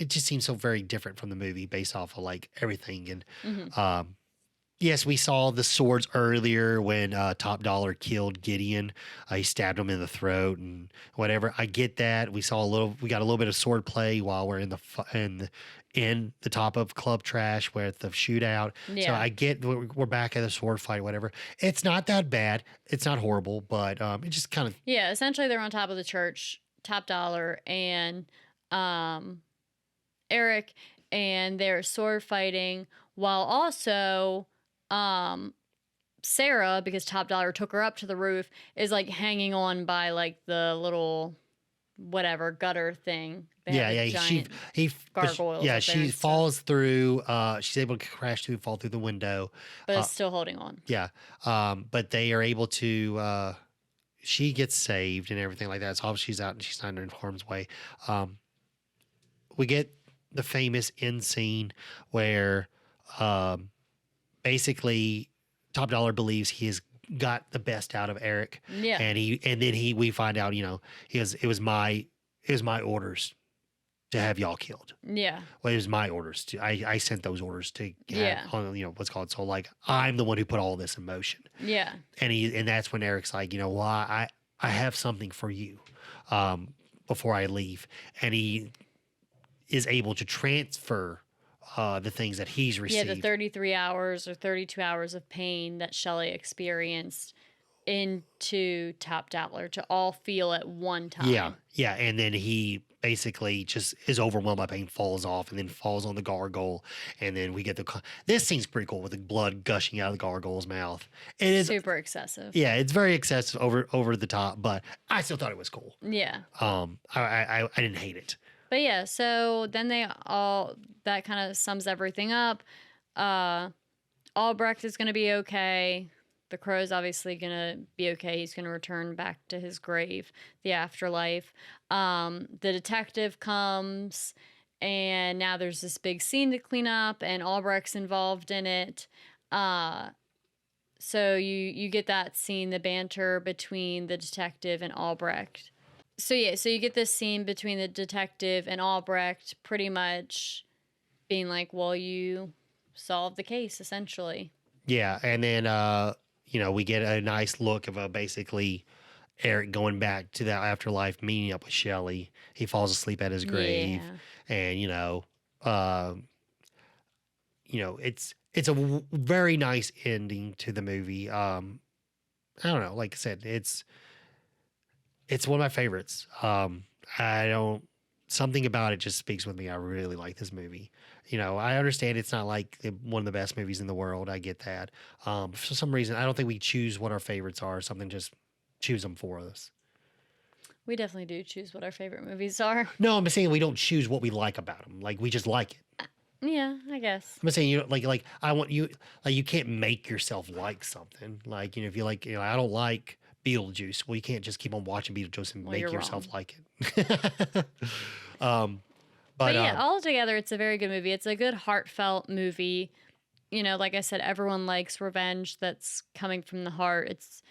Speaker 2: just seems so very different from the movie based off of like everything. And yes, we saw the swords earlier when Top Dollar killed Gideon. He stabbed him in the throat and whatever. I get that. We got a little bit of sword play while we're in the top of Club Trash with the shootout. So
Speaker 1: Yeah.
Speaker 2: I get we're back at the sword fight, whatever. It's not that bad. It's not horrible, but it just kind of
Speaker 1: Yeah, essentially they're on top of the church, Top Dollar and Eric, and they're sword fighting while also Sarah, because Top Dollar took her up to the roof, is like hanging on by like the little whatever gutter thing. They have
Speaker 2: yeah.
Speaker 1: the giant gargoyles
Speaker 2: yeah,
Speaker 1: up there
Speaker 2: she
Speaker 1: and stuff.
Speaker 2: falls through. She's able to crash through, fall through the window.
Speaker 1: but it's still holding on.
Speaker 2: Yeah. But they are able to, she gets saved and everything like that. So she's out and she's not in harm's way. We get the famous end scene where basically Top Dollar believes he has got the best out of Eric.
Speaker 1: Yeah.
Speaker 2: And we find out, you know, it was my orders to have y'all killed.
Speaker 1: Yeah.
Speaker 2: Well, it was my orders. I sent those orders to have,
Speaker 1: Yeah.
Speaker 2: on, you know, what's called. So like, I'm the one who put all this in motion.
Speaker 1: Yeah.
Speaker 2: And that's when Eric's like, you know, well, I have something for you before I leave. And he is able to transfer the things that he's received.
Speaker 1: Yeah, the 33 hours or 32 hours of pain that Shelley experienced into Top Dollar to all feel at one time.
Speaker 2: Yeah. And then he basically just is overwhelmed by pain, falls off, and then falls on the gargoyle. And then we get this scene's pretty cool with the blood gushing out of the gargoyle's mouth. It is
Speaker 1: Super excessive.
Speaker 2: Yeah, it's very excessive, over the top, but I still thought it was cool.
Speaker 1: Yeah.
Speaker 2: I didn't hate it.
Speaker 1: But yeah, so then that kind of sums everything up. Albrecht is going to be okay. The crow's obviously going to be okay. He's going to return back to his grave, the afterlife. The detective comes, and now there's this big scene to clean up, and Albrecht's involved in it. So you get that scene, the banter between the detective and Albrecht. So you get this scene between the detective and Albrecht pretty much being like, well, you solved the case, essentially.
Speaker 2: Yeah, and then you know, we get a nice look of basically Eric going back to that afterlife, meeting up with Shelley. He falls asleep at his grave,
Speaker 1: Yeah.
Speaker 2: and you know, it's it's a very nice ending to the movie. I don't know. Like I said, it's one of my favorites. I don't something about it just speaks with me. I really like this movie. I understand it's not like one of the best movies in the world. I get that. For some reason, I don't think we choose what our favorites are. Something just choose them for us.
Speaker 1: We definitely do choose what our favorite movies are.
Speaker 2: No, I'm saying we don't choose what we like about them. Like we just like it.
Speaker 1: Yeah, I guess.
Speaker 2: I'm saying like I want you like you can't make yourself like something. Like if you like I don't like Beetlejuice. Well, you can't just keep on watching Beetlejuice and make
Speaker 1: you're
Speaker 2: yourself
Speaker 1: wrong.
Speaker 2: like it.
Speaker 1: But yeah, altogether, it's a very good movie. It's a good, heartfelt movie. Like I said, everyone likes revenge that's coming from the heart. It's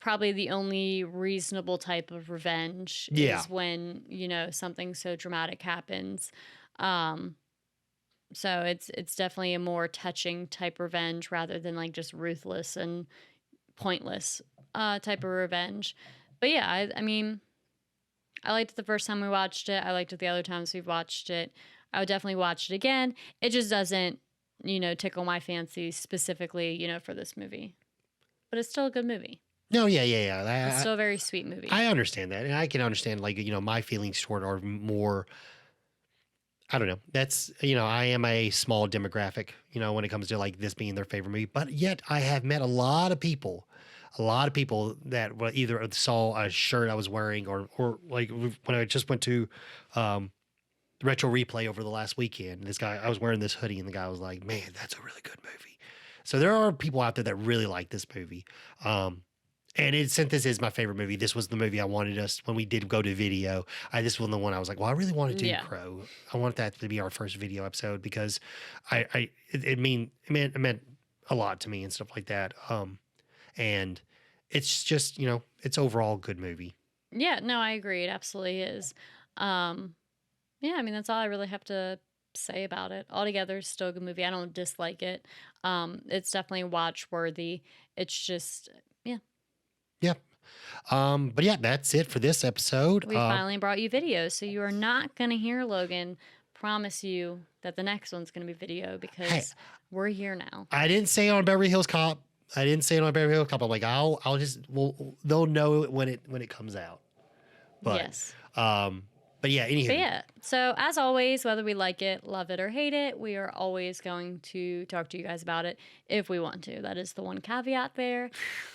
Speaker 1: probably the only reasonable type of revenge
Speaker 2: Yeah.
Speaker 1: is when, something so dramatic happens. So it's definitely a more touching type revenge rather than like just ruthless and pointless type of revenge. But yeah, I mean, I liked it the first time we watched it. I liked it the other times we've watched it. I would definitely watch it again. It just doesn't, tickle my fancy specifically, for this movie. But it's still a good movie.
Speaker 2: No, yeah.
Speaker 1: It's still a very sweet movie.
Speaker 2: I understand that, and I can understand like my feelings toward are more. I don't know. That's I am a small demographic. When it comes to like this being their favorite movie, but yet I have met a lot of people that either saw a shirt I was wearing or like when I just went to Retro Replay over the last weekend. This guy, I was wearing this hoodie and the guy was like, man, that's a really good movie. So there are people out there that really like this movie. Since this is my favorite movie, this was the movie I wanted us when we did go to video. This was the one I was like, well, I really want to do Crow. I want that to be our first video episode because it meant a lot to me and stuff like that. And it's just, it's overall a good movie.
Speaker 1: Yeah, no, I agree. It absolutely is. Yeah, I mean, that's all I really have to say about it. Altogether, it's still a good movie. I don't dislike it. It's definitely watch worthy. It's just, yeah.
Speaker 2: Yeah. But yeah, that's it for this episode.
Speaker 1: We finally brought you videos, so you are not going to hear Logan promise you that the next one's going to be video because we're here now.
Speaker 2: I didn't say it on Beverly Hills Cop. I'm like, I'll just, they'll know it when it comes out. But,
Speaker 1: yes.
Speaker 2: But yeah, anywho.
Speaker 1: But yeah, so as always, whether we like it, love it, or hate it, we are always going to talk to you guys about it if we want to. That is the one caveat there.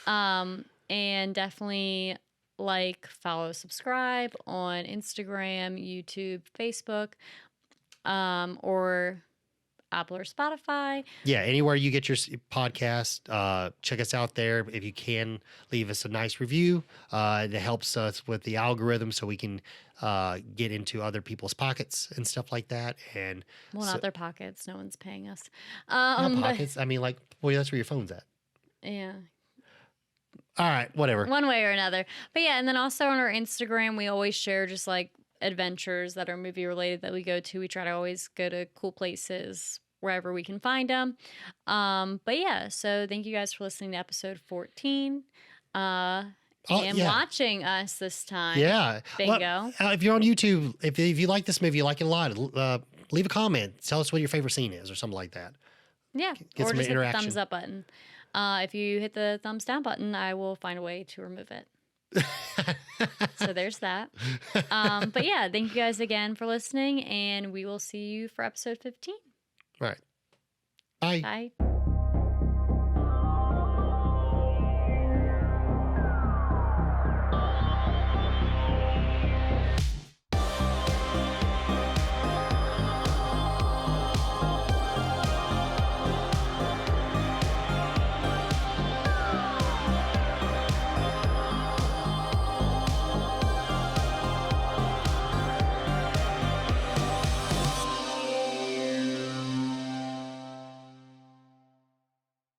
Speaker 1: And definitely follow, subscribe on Instagram, YouTube, Facebook, or Apple or Spotify.
Speaker 2: Yeah, anywhere you get your podcast, check us out there. If you can, leave us a nice review. That helps us with the algorithm so we can get into other people's pockets and stuff like that. And
Speaker 1: not their pockets. No one's paying us.
Speaker 2: Not pockets. I mean, that's where your phone's at.
Speaker 1: Yeah.
Speaker 2: All right, whatever.
Speaker 1: One way or another. But yeah, and then also on our Instagram, we always share just adventures that are movie related that we go to. We try to always go to cool places wherever we can find them. But yeah, so thank you guys for listening to episode 14 and watching us this time.
Speaker 2: Yeah.
Speaker 1: Bingo.
Speaker 2: Well, if you're on YouTube, if you like this movie, you like it a lot, leave a comment. Tell us what your favorite scene is or something like that.
Speaker 1: Yeah.
Speaker 2: Get
Speaker 1: or
Speaker 2: some
Speaker 1: just hit the
Speaker 2: interaction.
Speaker 1: thumbs up button. If you hit the thumbs down button, I will find a way to remove it. So there's that. But yeah, thank you guys again for listening, and we will see you for episode 15.
Speaker 2: Right. Bye.
Speaker 1: Bye.